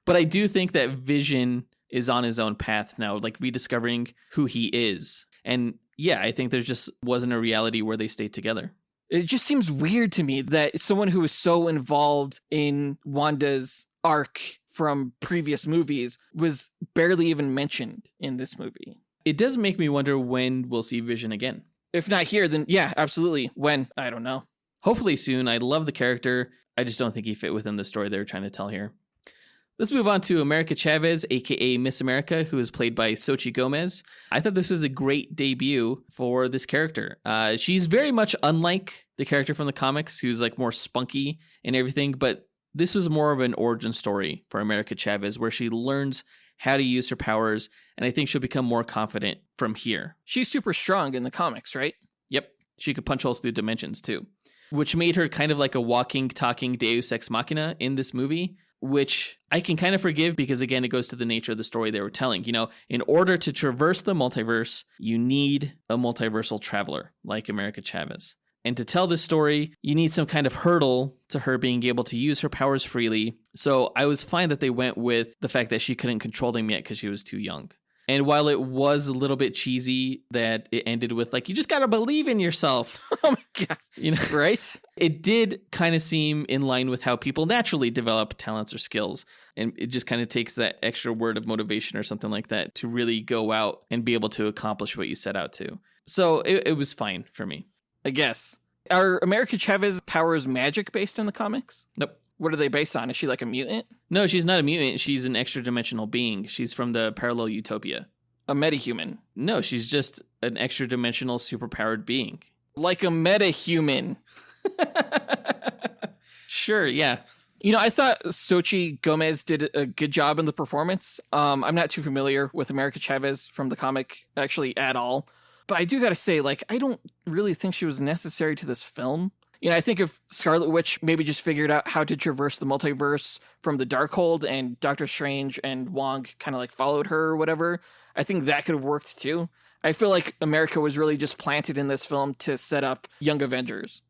But I do think that Vision is on his own path now, like rediscovering who he is. And yeah, I think there just wasn't a reality where they stayed together. It just seems weird to me that someone who was so involved in Wanda's arc from previous movies was barely even mentioned in this movie. It does make me wonder when we'll see Vision again. If not here, then yeah, absolutely. When? I don't know. Hopefully soon. I love the character. I just don't think he fit within the story they were trying to tell here. Let's move on to America Chavez, aka Miss America, who is played by Xochitl Gomez. I thought this was a great debut for this character. She's very much unlike the character from the comics, who's like more spunky and everything, but this was more of an origin story for America Chavez, where she learns how to use her powers, and I think she'll become more confident from here. She's super strong in the comics, right? Yep. She could punch holes through dimensions, too. Which made her kind of like a walking, talking Deus Ex Machina in this movie, which I can kind of forgive because, again, it goes to the nature of the story they were telling. You know, in order to traverse the multiverse, you need a multiversal traveler like America Chavez. And to tell this story, you need some kind of hurdle to her being able to use her powers freely. So I was fine that they went with the fact that she couldn't control them yet because she was too young. And while it was a little bit cheesy that it ended with, like, you just got to believe in yourself. Oh my God. You know, right? It did kind of seem in line with how people naturally develop talents or skills. And it just kind of takes that extra word of motivation or something like that to really go out and be able to accomplish what you set out to. So it was fine for me. I guess. Are America Chavez powers magic based in the comics? Nope. What are they based on? Is she like a mutant? No, she's not a mutant. She's an extra dimensional being. She's from the parallel utopia. A metahuman? No, she's just an extra dimensional superpowered being. Like a metahuman. Sure, yeah. You know, I thought Xochitl Gomez did a good job in the performance. I'm not too familiar with America Chavez from the comic actually at all. But I do got to say, like, I don't really think she was necessary to this film. You know, I think if Scarlet Witch maybe just figured out how to traverse the multiverse from the Darkhold and Doctor Strange and Wong kind of like followed her or whatever, I think that could have worked too. I feel like America was really just planted in this film to set up Young Avengers.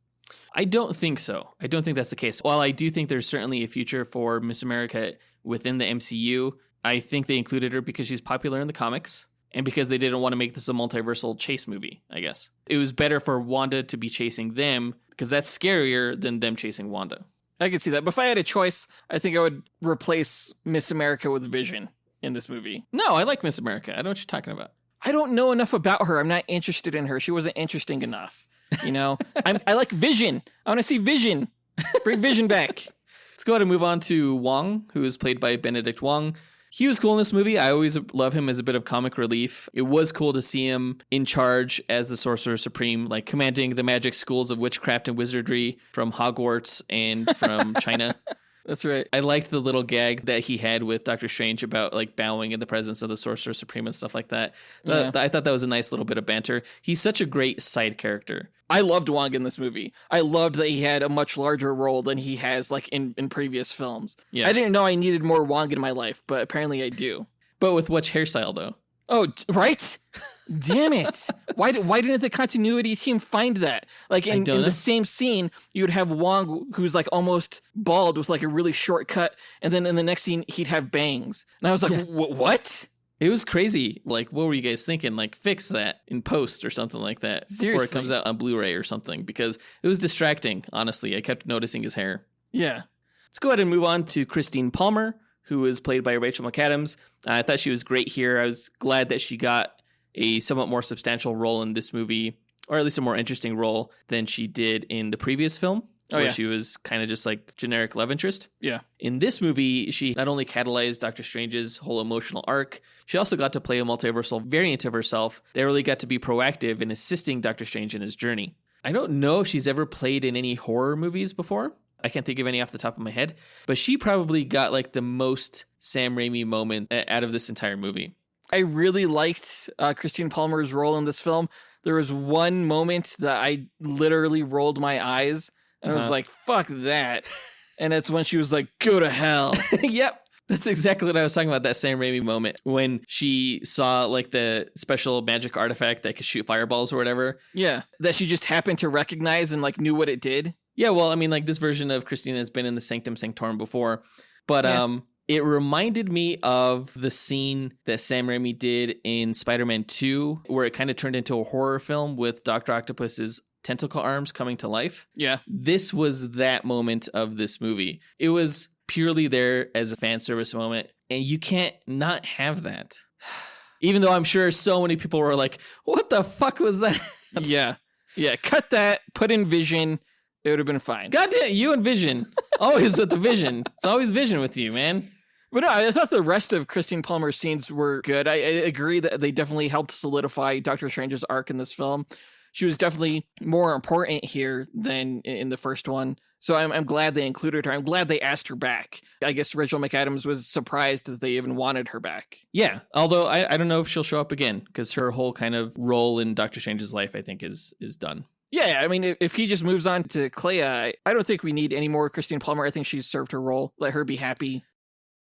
I don't think so. I don't think that's the case. While I do think there's certainly a future for Miss America within the MCU, I think they included her because she's popular in the comics. And because they didn't want to make this a multiversal chase movie, I guess. It was better for Wanda to be chasing them, because that's scarier than them chasing Wanda. I could see that. But if I had a choice, I think I would replace Miss America with Vision in this movie. No, I like Miss America. I know what you're talking about. I don't know enough about her. I'm not interested in her. She wasn't interesting enough. You know, I like Vision. I want to see Vision. Bring Vision back. Let's go ahead and move on to Wong, who is played by Benedict Wong. He was cool in this movie. I always love him as a bit of comic relief. It was cool to see him in charge as the Sorcerer Supreme, like commanding the magic schools of witchcraft and wizardry from Hogwarts and from China. That's right. I liked the little gag that he had with Doctor Strange about like bowing in the presence of the Sorcerer Supreme and stuff like that. Yeah. I thought that was a nice little bit of banter. He's such a great side character. I loved Wong in this movie. I loved that he had a much larger role than he has like in previous films. Yeah. I didn't know I needed more Wong in my life, but apparently I do. But with which hairstyle though? Oh, right? Damn it. Why didn't the continuity team find that? Like in the same scene, you would have Wong who's like almost bald with like a really short cut. And then in the next scene, he'd have bangs. And I was like, what? It was crazy. Like, what were you guys thinking? Like, fix that in post or something like that. Seriously. Before it comes out on Blu-ray or something. Because it was distracting, honestly. I kept noticing his hair. Yeah. Let's go ahead and move on to Christine Palmer, who is played by Rachel McAdams. I thought she was great here. I was glad that she got a somewhat more substantial role in this movie, or at least a more interesting role than she did in the previous film, where she was kind of just like generic love interest. Yeah. In this movie, she not only catalyzed Doctor Strange's whole emotional arc, she also got to play a multiversal variant of herself that really got to be proactive in assisting Doctor Strange in his journey. I don't know if she's ever played in any horror movies before. I can't think of any off the top of my head, but she probably got like the most Sam Raimi moment out of this entire movie. I really liked Christine Palmer's role in this film. There was one moment that I literally rolled my eyes and I was like, fuck that. And it's when she was like, go to hell. Yep. That's exactly what I was talking about, that Sam Raimi moment when she saw like the special magic artifact that could shoot fireballs or whatever. Yeah, that she just happened to recognize and like knew what it did. Yeah, well, I mean, like this version of Christina has been in the Sanctum Sanctorum before, but it reminded me of the scene that Sam Raimi did in Spider-Man 2, where it kind of turned into a horror film with Dr. Octopus's tentacle arms coming to life. Yeah. This was that moment of this movie. It was purely there as a fan service moment, and you can't not have that. Even though I'm sure so many people were like, what the fuck was that? Yeah. Cut that, put in Vision. It would have been fine. God damn, you and Vision. Always with the Vision. It's always Vision with you, man. But no, I thought the rest of Christine Palmer's scenes were good. I agree that they definitely helped solidify Doctor Strange's arc in this film. She was definitely more important here than in the first one. So I'm glad they included her. I'm glad they asked her back. I guess Rachel McAdams was surprised that they even wanted her back. Yeah, although I don't know if she'll show up again, because her whole kind of role in Doctor Strange's life, I think, is done. Yeah, I mean, if he just moves on to Clea, I don't think we need any more Christine Palmer. I think she's served her role. Let her be happy.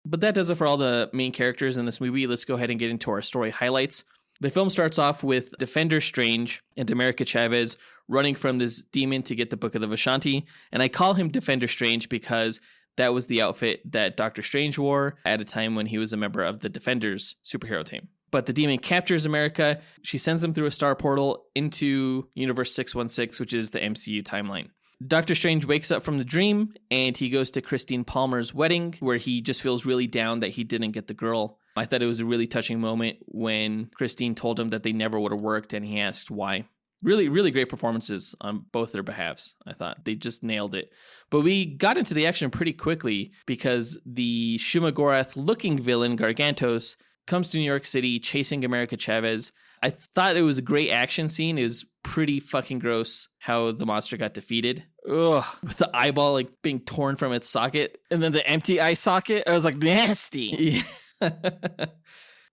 But that does it for all the main characters in this movie. Let's go ahead and get into our story highlights. The film starts off with Defender Strange and America Chavez running from this demon to get the Book of the Vishanti. And I call him Defender Strange because that was the outfit that Doctor Strange wore at a time when he was a member of the Defenders superhero team. But the demon captures America. She sends them through a star portal into Universe 616, which is the MCU timeline. Doctor Strange wakes up from the dream and he goes to Christine Palmer's wedding, where he just feels really down that he didn't get the girl. I thought it was a really touching moment when Christine told him that they never would have worked and he asked why. Really, really great performances on both their behalves. I thought they just nailed it. But we got into the action pretty quickly because the Shumagorath looking villain Gargantos comes to New York City chasing America Chavez. I thought it was a great action scene. It was pretty fucking gross how the monster got defeated. Ugh, with the eyeball like being torn from its socket. And then the empty eye socket, I was like, nasty. Yeah.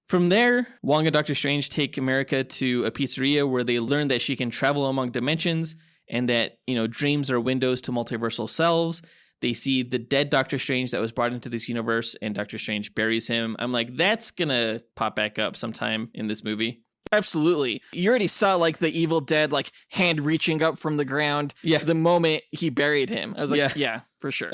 From there, Wong and Doctor Strange take America to a pizzeria where they learn that she can travel among dimensions and that, dreams are windows to multiversal selves. They see the dead Doctor Strange that was brought into this universe and Doctor Strange buries him. I'm like, that's gonna pop back up sometime in this movie. Absolutely. You already saw like the Evil Dead like hand reaching up from the ground the moment he buried him. I was like, yeah for sure.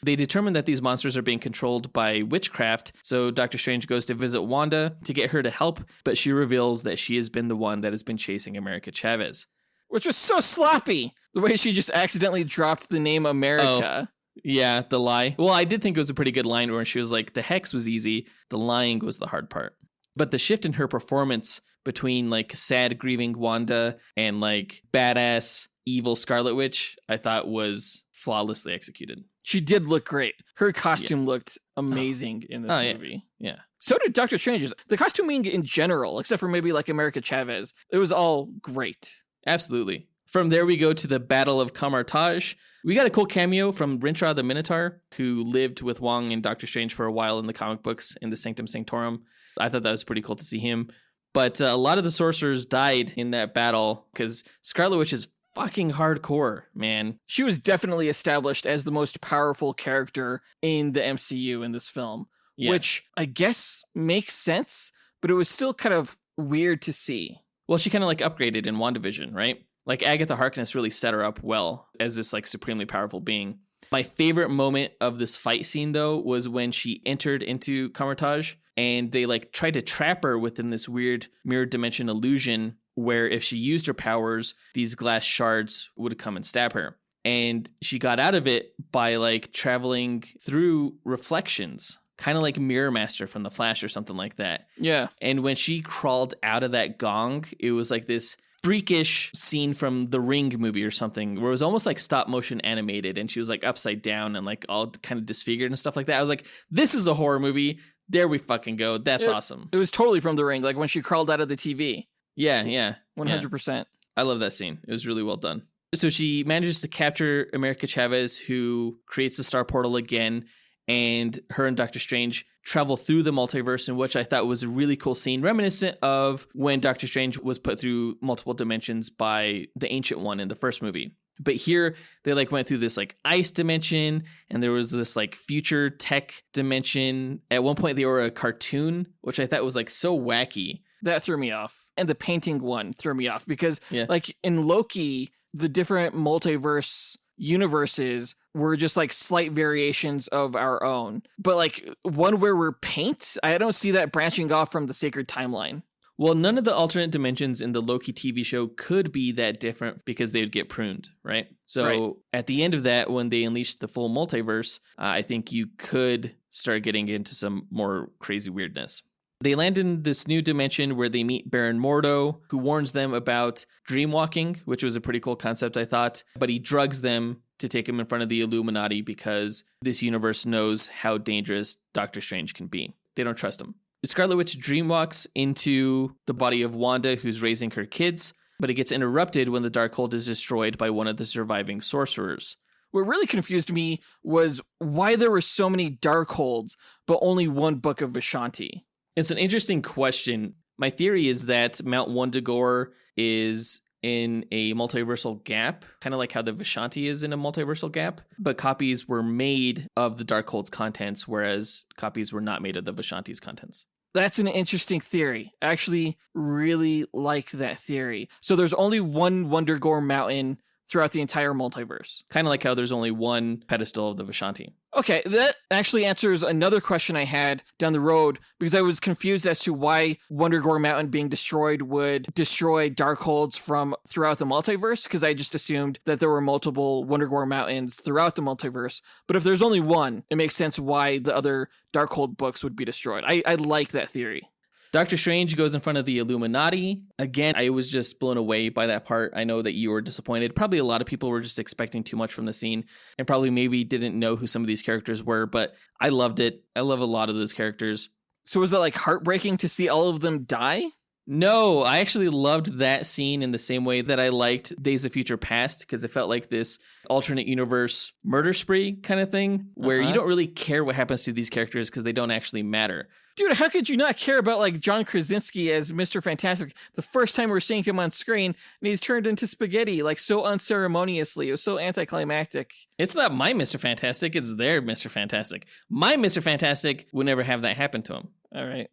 They determine that these monsters are being controlled by witchcraft, so Doctor Strange goes to visit Wanda to get her to help, but she reveals that she has been the one that has been chasing America Chavez. Which was so sloppy, the way she just accidentally dropped the name America. Oh, yeah, the lie. Well, I did think it was a pretty good line where she was like, the hex was easy, the lying was the hard part. But the shift in her performance between like sad, grieving Wanda and like badass, evil Scarlet Witch, I thought was flawlessly executed. She did look great. Her costume looked amazing in this movie. Yeah. So did Doctor Strange's. The costuming in general, except for maybe like America Chavez, it was all great. Absolutely. From there, we go to the Battle of Kamartaj. We got a cool cameo from Rintrah the Minotaur, who lived with Wong and Doctor Strange for a while in the comic books in the Sanctum Sanctorum. I thought that was pretty cool to see him. But a lot of the sorcerers died in that battle because Scarlet Witch is fucking hardcore, man. She was definitely established as the most powerful character in the MCU in this film, which I guess makes sense, but it was still kind of weird to see. Well, she kind of like upgraded in WandaVision, right? Like Agatha Harkness really set her up well as this like supremely powerful being. My favorite moment of this fight scene, though, was when she entered into Kamartaj and they like tried to trap her within this weird mirror dimension illusion where if she used her powers, these glass shards would come and stab her. And she got out of it by like traveling through reflections, kind of like Mirror Master from The Flash or something like that. Yeah. And when she crawled out of that gong, it was like this freakish scene from the Ring movie or something where it was almost like stop motion animated and she was like upside down and like all kind of disfigured and stuff like that. I was like, this is a horror movie. There we fucking go. That's awesome. It was totally from the Ring, like when she crawled out of the TV. Yeah. 100%. I love that scene. It was really well done. So she manages to capture America Chavez, who creates the star portal again, and her and Doctor Strange travel through the multiverse, in which I thought was a really cool scene, reminiscent of when Doctor Strange was put through multiple dimensions by the Ancient One in the first movie. But here they like went through this like ice dimension, and there was this like future tech dimension. At one point they were a cartoon, which I thought was like so wacky. That threw me off. And the painting one threw me off because Yeah. like in Loki, the different multiverse universes were just like slight variations of our own. But like one where we're paint, I don't see that branching off from the sacred timeline. Well, none of the alternate dimensions in the Loki TV show could be that different because they would get pruned, right? So Right. At the end of that, when they unleashed the full multiverse, I think you could start getting into some more crazy weirdness. They land in this new dimension where they meet Baron Mordo, who warns them about dreamwalking, which was a pretty cool concept, I thought. But he drugs them to take him in front of the Illuminati because this universe knows how dangerous Doctor Strange can be. They don't trust him. Scarlet Witch dreamwalks into the body of Wanda, who's raising her kids, but it gets interrupted when the Darkhold is destroyed by one of the surviving sorcerers. What really confused me was why there were so many Darkholds, but only one book of Vishanti. It's an interesting question. My theory is that Mount Wundagore is in a multiversal gap, kind of like how the Vishanti is in a multiversal gap, but copies were made of the Darkhold's contents, whereas copies were not made of the Vishanti's contents. That's an interesting theory. I actually really like that theory. So there's only one Wundagore mountain throughout the entire multiverse. Kind of like how there's only one pedestal of the Vishanti. Okay, that actually answers another question I had down the road because I was confused as to why Wundagore Mountain being destroyed would destroy Darkholds from throughout the multiverse, because I just assumed that there were multiple Wundagore Mountains throughout the multiverse. But if there's only one, it makes sense why the other Darkhold books would be destroyed. I like that theory. Doctor Strange goes in front of the Illuminati. Again, I was just blown away by that part. I know that you were disappointed. Probably a lot of people were just expecting too much from the scene and probably maybe didn't know who some of these characters were, but I loved it. I love a lot of those characters. So was it like heartbreaking to see all of them die? No, I actually loved that scene in the same way that I liked Days of Future Past, because it felt like this alternate universe murder spree kind of thing where you don't really care what happens to these characters because they don't actually matter. Dude, how could you not care about like John Krasinski as Mr. Fantastic the first time we're seeing him on screen and he's turned into spaghetti like so unceremoniously? It was so anticlimactic. It's not my Mr. Fantastic, it's their Mr. Fantastic. My Mr. Fantastic would never have that happen to him. All right.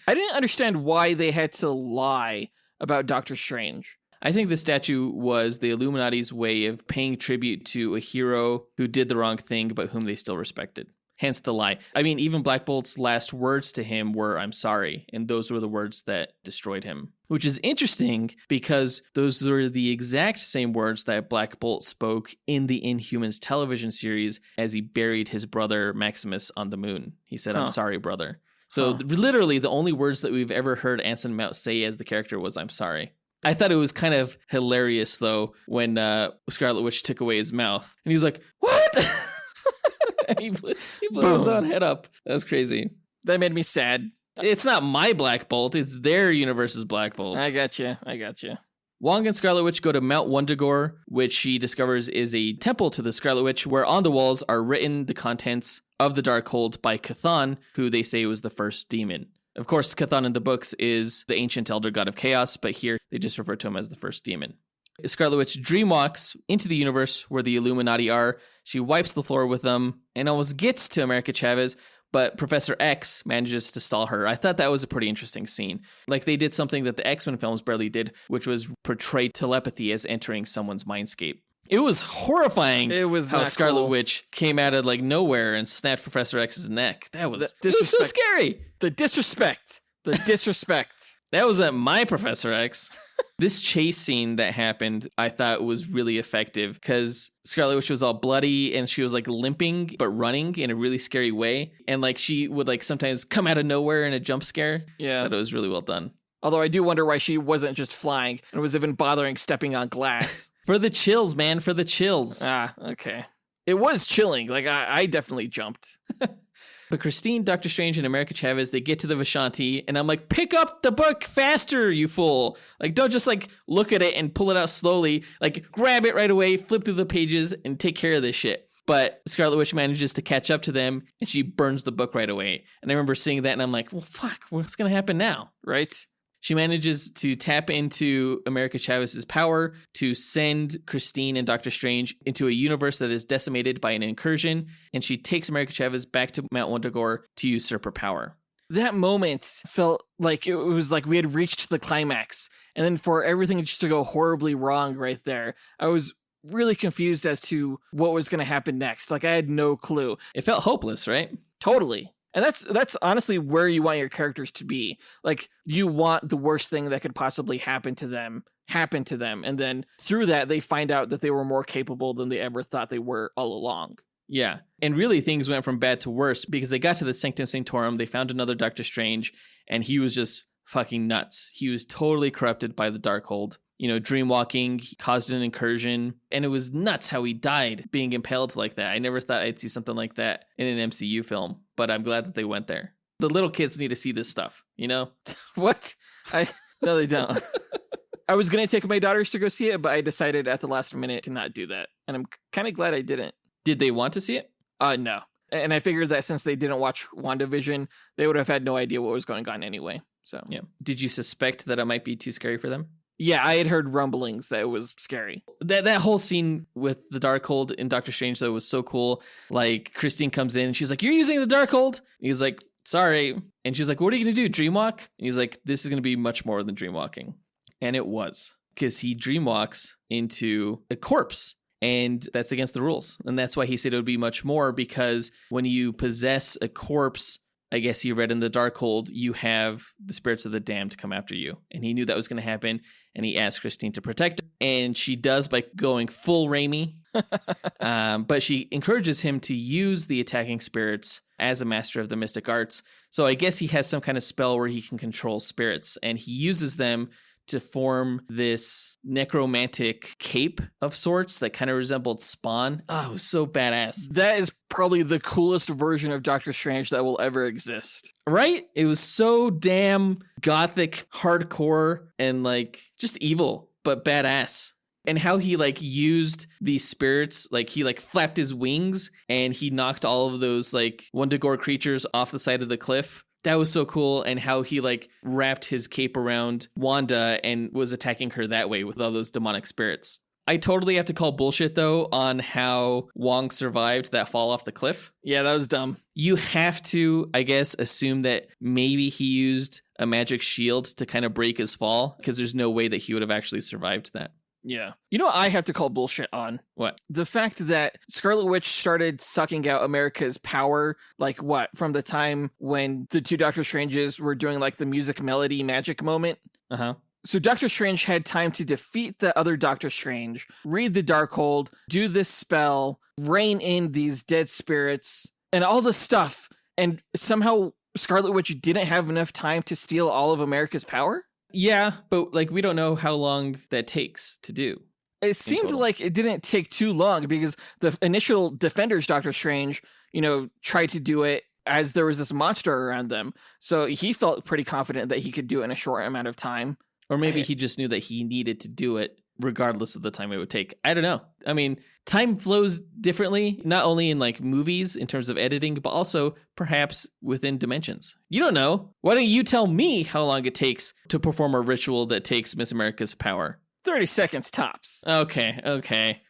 I didn't understand why they had to lie about Doctor Strange. I think the statue was the Illuminati's way of paying tribute to a hero who did the wrong thing but whom they still respected. Hence the lie. I mean, even Black Bolt's last words to him were, "I'm sorry." And those were the words that destroyed him. Which is interesting because those were the exact same words that Black Bolt spoke in the Inhumans television series as he buried his brother Maximus on the moon. He said, "I'm sorry, brother." So literally the only words that we've ever heard Anson Mount say as the character was, "I'm sorry." I thought it was kind of hilarious, though, when Scarlet Witch took away his mouth. And he was like, "What?" And he blew his own head up. That was crazy. That made me sad. It's not my Black Bolt. It's their universe's Black Bolt. I got you. Wong and Scarlet Witch go to Mount Wundagore, which she discovers is a temple to the Scarlet Witch, where on the walls are written the contents of the Darkhold by Chthon, who they say was the first demon. Of course, Chthon in the books is the ancient elder god of chaos, but here they just refer to him as the first demon. Scarlet Witch dreamwalks into the universe where the Illuminati are. She wipes the floor with them and almost gets to America Chavez, but Professor X manages to stall her. I thought that was a pretty interesting scene. Like they did something that the X-Men films barely did, which was portray telepathy as entering someone's mindscape. It was horrifying. It was how not Scarlet cool. Witch came out of like nowhere and snapped Professor X's neck. It was so disrespect. scary. The disrespect. That was at my Professor X. This chase scene that happened, I thought was really effective because Scarlet Witch was all bloody and she was like limping but running in a really scary way. And like she would like sometimes come out of nowhere in a jump scare. Yeah. I thought it was really well done. Although I do wonder why she wasn't just flying and was even bothering stepping on glass. For the chills, man, for the chills. Okay. It was chilling. Like I definitely jumped. But Christine, Doctor Strange, and America Chavez, they get to the Vishanti, and I'm like, pick up the book faster, you fool. Like, don't just, like, look at it and pull it out slowly. Like, grab it right away, flip through the pages, and take care of this shit. But Scarlet Witch manages to catch up to them, and she burns the book right away. And I remember seeing that, and I'm like, well, fuck, what's going to happen now? Right? She manages to tap into America Chavez's power to send Christine and Doctor Strange into a universe that is decimated by an incursion, and she takes America Chavez back to Mount Wundagore to usurp her power. That moment felt like it was like we had reached the climax, and then for everything just to go horribly wrong right there, I was really confused as to what was going to happen next. Like, I had no clue. It felt hopeless, right? Totally. And that's honestly where you want your characters to be. Like, you want the worst thing that could possibly happen to them, and then through that, they find out that they were more capable than they ever thought they were all along. Yeah. And really, things went from bad to worse because they got to the Sanctum Sanctorum, they found another Doctor Strange, and he was just fucking nuts. He was totally corrupted by the Darkhold. You know, dreamwalking, he caused an incursion, and it was nuts how he died being impaled like that. I never thought I'd see something like that in an MCU film, but I'm glad that they went there. The little kids need to see this stuff, you know? What? No, they don't. I was going to take my daughters to go see it, but I decided at the last minute to not do that. And I'm kind of glad I didn't. Did they want to see it? No. And I figured that since they didn't watch WandaVision, they would have had no idea what was going on anyway. So, yeah. Did you suspect that it might be too scary for them? Yeah, I had heard rumblings that it was scary. That whole scene with the Darkhold in Doctor Strange, though, was so cool. Like, Christine comes in and she's like, "You're using the Darkhold?" He's like, "Sorry." And she's like, "What are you going to do, dreamwalk?" And he's like, "This is going to be much more than dreamwalking." And it was, because he dreamwalks into a corpse. And that's against the rules. And that's why he said it would be much more, because when you possess a corpse, I guess he read in the Darkhold, you have the spirits of the damned come after you. And he knew that was going to happen. And he asked Christine to protect her. And she does by going full Raimi. But she encourages him to use the attacking spirits as a master of the mystic arts. So I guess he has some kind of spell where he can control spirits. And he uses them to form this necromantic cape of sorts that kind of resembled Spawn. Oh, it was so badass. That is probably the coolest version of Doctor Strange that will ever exist. Right? It was so damn gothic, hardcore, and like just evil, but badass. And how he like used these spirits, like he like flapped his wings and he knocked all of those like Wundagore creatures off the side of the cliff. That was so cool. And how he like wrapped his cape around Wanda and was attacking her that way with all those demonic spirits. I totally have to call bullshit, though, on how Wong survived that fall off the cliff. Yeah, that was dumb. You have to, I guess, assume that maybe he used a magic shield to kind of break his fall, because there's no way that he would have actually survived that. Yeah. You know what I have to call bullshit on? What? The fact that Scarlet Witch started sucking out America's power, like what, from the time when the two Doctor Stranges were doing like the music melody magic moment? Uh-huh. So Doctor Strange had time to defeat the other Doctor Strange, read the Darkhold, do this spell, rein in these dead spirits, and all this stuff, and somehow Scarlet Witch didn't have enough time to steal all of America's power? Yeah, but like we don't know how long that takes to do. It seemed like it didn't take too long, because the initial Defenders Doctor Strange, tried to do it as there was this monster around them. So he felt pretty confident that he could do it in a short amount of time. Or maybe he just knew that he needed to do it regardless of the time it would take. I don't know. I mean, time flows differently, not only in like movies in terms of editing, but also perhaps within dimensions. You don't know. Why don't you tell me how long it takes to perform a ritual that takes Miss America's power? 30 seconds tops. Okay.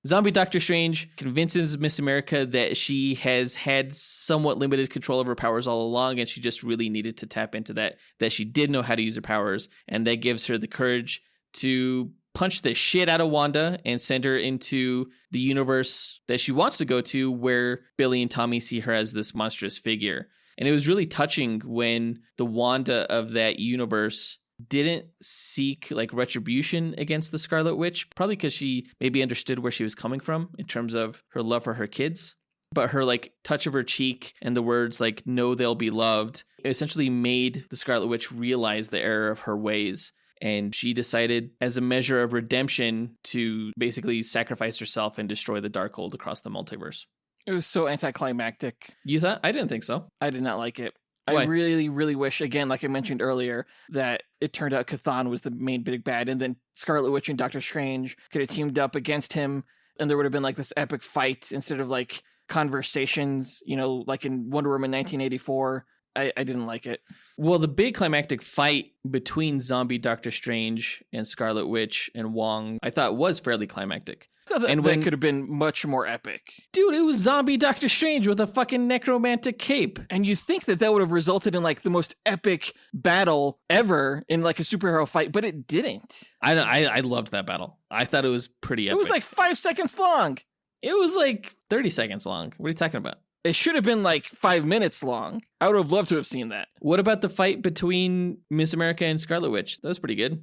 Zombie Doctor Strange convinces Miss America that she has had somewhat limited control of her powers all along, and she just really needed to tap into that she did know how to use her powers, and that gives her the courage to punch the shit out of Wanda and send her into the universe that she wants to go to, where Billy and Tommy see her as this monstrous figure. And it was really touching when the Wanda of that universe didn't seek like retribution against the Scarlet Witch, probably because she maybe understood where she was coming from in terms of her love for her kids. But her like touch of her cheek and the words like, "know they'll be loved," essentially made the Scarlet Witch realize the error of her ways. And she decided as a measure of redemption to basically sacrifice herself and destroy the Darkhold across the multiverse. It was so anticlimactic. You thought? I didn't think so. I did not like it. Why? I really, really wish, again, like I mentioned earlier, that it turned out Chthon was the main big bad, and then Scarlet Witch and Doctor Strange could have teamed up against him, and there would have been like this epic fight instead of like conversations, like in Wonder Woman 1984. I didn't like it. Well, the big climactic fight between zombie Doctor Strange and Scarlet Witch and Wong, I thought was fairly climactic. And that could have been much more epic. Dude, it was zombie Doctor Strange with a fucking necromantic cape. And you think that would have resulted in like the most epic battle ever in like a superhero fight, but it didn't. I loved that battle. I thought it was pretty epic. It was like 5 seconds long. It was like 30 seconds long. What are you talking about? It should have been like 5 minutes long. I would have loved to have seen that. What about the fight between Miss America and Scarlet Witch? That was pretty good.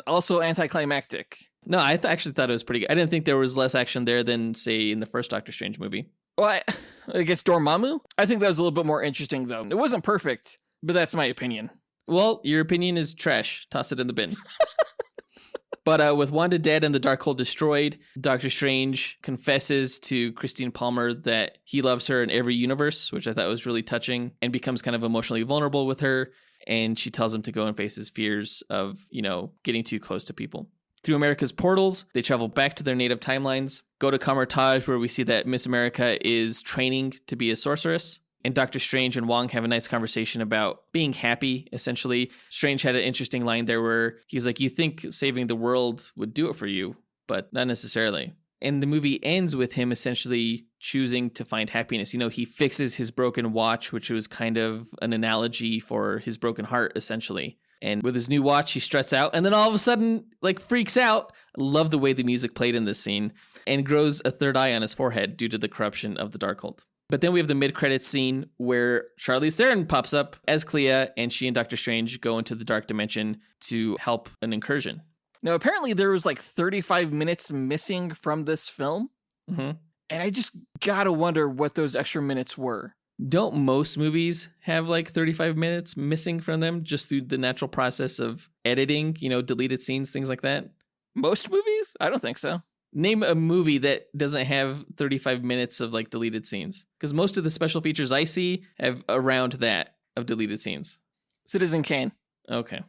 Also anticlimactic. No, I actually thought it was pretty good. I didn't think there was less action there than, say, in the first Doctor Strange movie. Well, against Dormammu? I think that was a little bit more interesting, though. It wasn't perfect, but that's my opinion. Well, your opinion is trash. Toss it in the bin. But with Wanda dead and the Darkhold destroyed, Doctor Strange confesses to Christine Palmer that he loves her in every universe, which I thought was really touching, and becomes kind of emotionally vulnerable with her. And she tells him to go and face his fears of, getting too close to people. Through America's portals, they travel back to their native timelines, go to Kamartaj, where we see that Miss America is training to be a sorceress. And Doctor Strange and Wong have a nice conversation about being happy, essentially. Strange had an interesting line there where he's like, you think saving the world would do it for you, but not necessarily. And the movie ends with him essentially choosing to find happiness. He fixes his broken watch, which was kind of an analogy for his broken heart, essentially. And with his new watch, he struts out and then all of a sudden, freaks out. I love the way the music played in this scene and grows a third eye on his forehead due to the corruption of the Darkhold. But then we have the mid-credits scene where Charlize Theron pops up as Clea and she and Doctor Strange go into the dark dimension to help an incursion. Now, apparently there was 35 minutes missing from this film. Mm-hmm. And I just gotta wonder what those extra minutes were. Don't most movies have 35 minutes missing from them just through the natural process of editing, deleted scenes, things like that? Most movies? I don't think so. Name a movie that doesn't have 35 minutes of deleted scenes. Because most of the special features I see have around that of deleted scenes. Citizen Kane. Okay.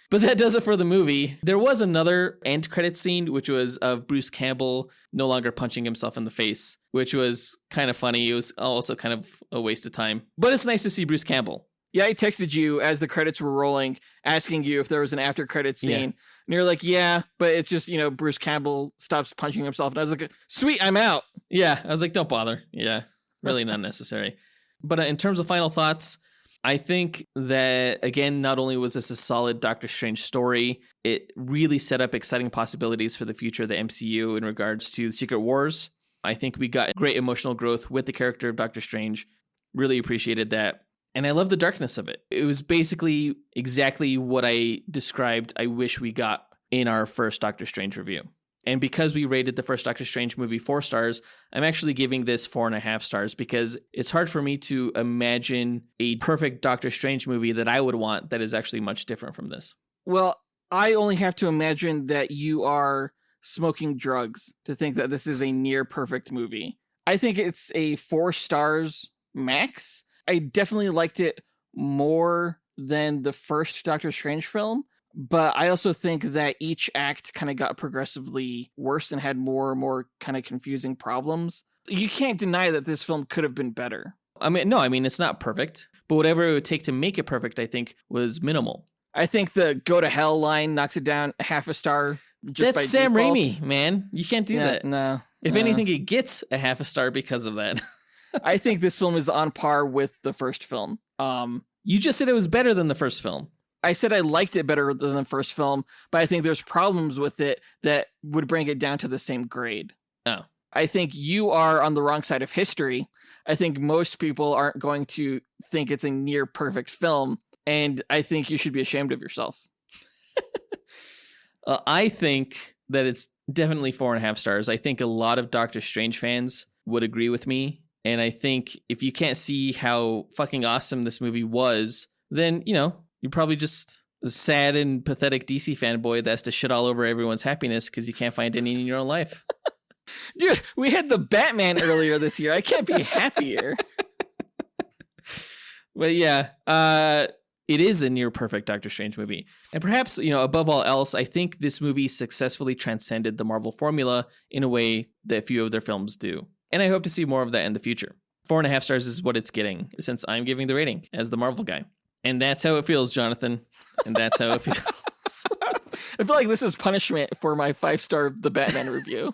But that does it for the movie. There was another end credit scene, which was of Bruce Campbell no longer punching himself in the face, which was kind of funny. It was also kind of a waste of time. But it's nice to see Bruce Campbell. Yeah, I texted you as the credits were rolling, asking you if there was an after credit scene. Yeah. And you're like, yeah, but it's just, Bruce Campbell stops punching himself. And I was like, sweet, I'm out. Yeah, I was like, don't bother. Yeah, really not necessary. But in terms of final thoughts, I think that, again, not only was this a solid Doctor Strange story, it really set up exciting possibilities for the future of the MCU in regards to the Secret Wars. I think we got great emotional growth with the character of Doctor Strange. Really appreciated that. And I love the darkness of it. It was basically exactly what I described I wish we got in our first Doctor Strange review. And because we rated the first Doctor Strange movie 4 stars, I'm actually giving this 4.5 stars because it's hard for me to imagine a perfect Doctor Strange movie that I would want that is actually much different from this. Well, I only have to imagine that you are smoking drugs to think that this is a near perfect movie. I think it's a 4 stars max. I definitely liked it more than the first Doctor Strange film. But I also think that each act kind of got progressively worse and had more and more kind of confusing problems. You can't deny that this film could have been better. It's not perfect, but whatever it would take to make it perfect, I think, was minimal. I think the go to hell line knocks it down 0.5 star. That's Sam Raimi, man. You can't do that. No. If anything, it gets 0.5 star because of that. I think this film is on par with the first film. You just said it was better than the first film. I said I liked it better than the first film, but I think there's problems with it that would bring it down to the same grade. Oh. I think you are on the wrong side of history. I think most people aren't going to think it's a near perfect film, and I think you should be ashamed of yourself. I think that it's definitely 4.5 stars. I think a lot of Doctor Strange fans would agree with me, and I think if you can't see how fucking awesome this movie was, then, you're probably just a sad and pathetic DC fanboy that has to shit all over everyone's happiness because you can't find any in your own life. Dude, we had the Batman earlier this year. I can't be happier. But yeah, it is a near perfect Doctor Strange movie. And perhaps, above all else, I think this movie successfully transcended the Marvel formula in a way that few of their films do. And I hope to see more of that in the future. 4.5 stars is what it's getting since I'm giving the rating as the Marvel guy. And that's how it feels, Jonathan. And that's how it feels. I feel like this is punishment for my 5-star The Batman review.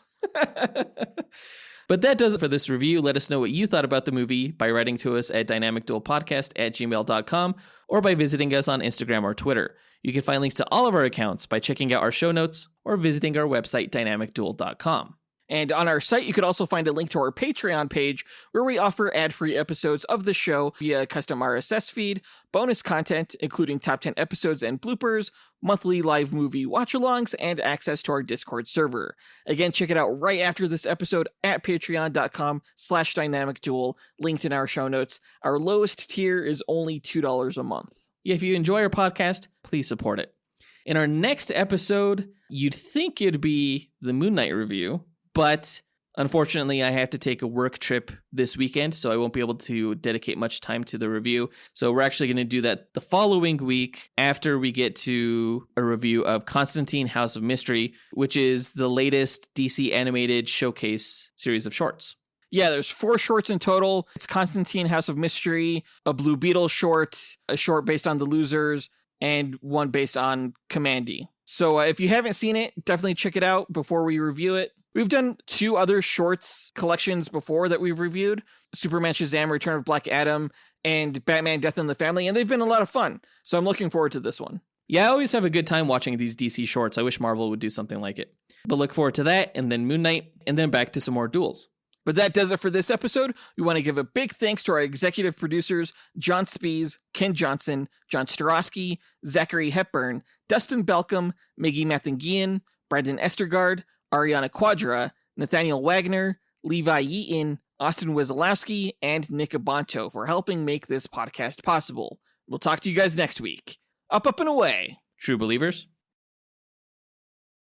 But that does it for this review. Let us know what you thought about the movie by writing to us at dynamicduelpodcast@gmail.com or by visiting us on Instagram or Twitter. You can find links to all of our accounts by checking out our show notes or visiting our website, dynamicduel.com. And on our site, you could also find a link to our Patreon page where we offer ad-free episodes of the show via a custom RSS feed, bonus content, including top 10 episodes and bloopers, monthly live movie watch-alongs, and access to our Discord server. Again, check it out right after this episode at patreon.com/dynamicduel, linked in our show notes. Our lowest tier is only $2 a month. If you enjoy our podcast, please support it. In our next episode, you'd think it'd be the Moon Knight review, but unfortunately, I have to take a work trip this weekend, so I won't be able to dedicate much time to the review. So we're actually going to do that the following week after we get to a review of Constantine House of Mystery, which is the latest DC animated showcase series of shorts. Yeah, there's 4 shorts in total. It's Constantine House of Mystery, a Blue Beetle short, a short based on The Losers, and one based on Commandy. So if you haven't seen it, definitely check it out before we review it. We've done 2 other shorts collections before that we've reviewed, Superman Shazam, Return of Black Adam, and Batman Death in the Family, and they've been a lot of fun. So I'm looking forward to this one. Yeah, I always have a good time watching these DC shorts. I wish Marvel would do something like it. But look forward to that, and then Moon Knight, and then back to some more duels. But that does it for this episode. We want to give a big thanks to our executive producers, John Speas, Ken Johnson, John Starosky, Zachary Hepburn, Dustyn Balcom, Miggy Matanguihan, Brandon Estergard, Ariana Cuadra, Nathaniel Wagner, Levi Yeaton, Austin Wesolowski, and Nick Abanto for helping make this podcast possible. We'll talk to you guys next week. Up, and away. True believers.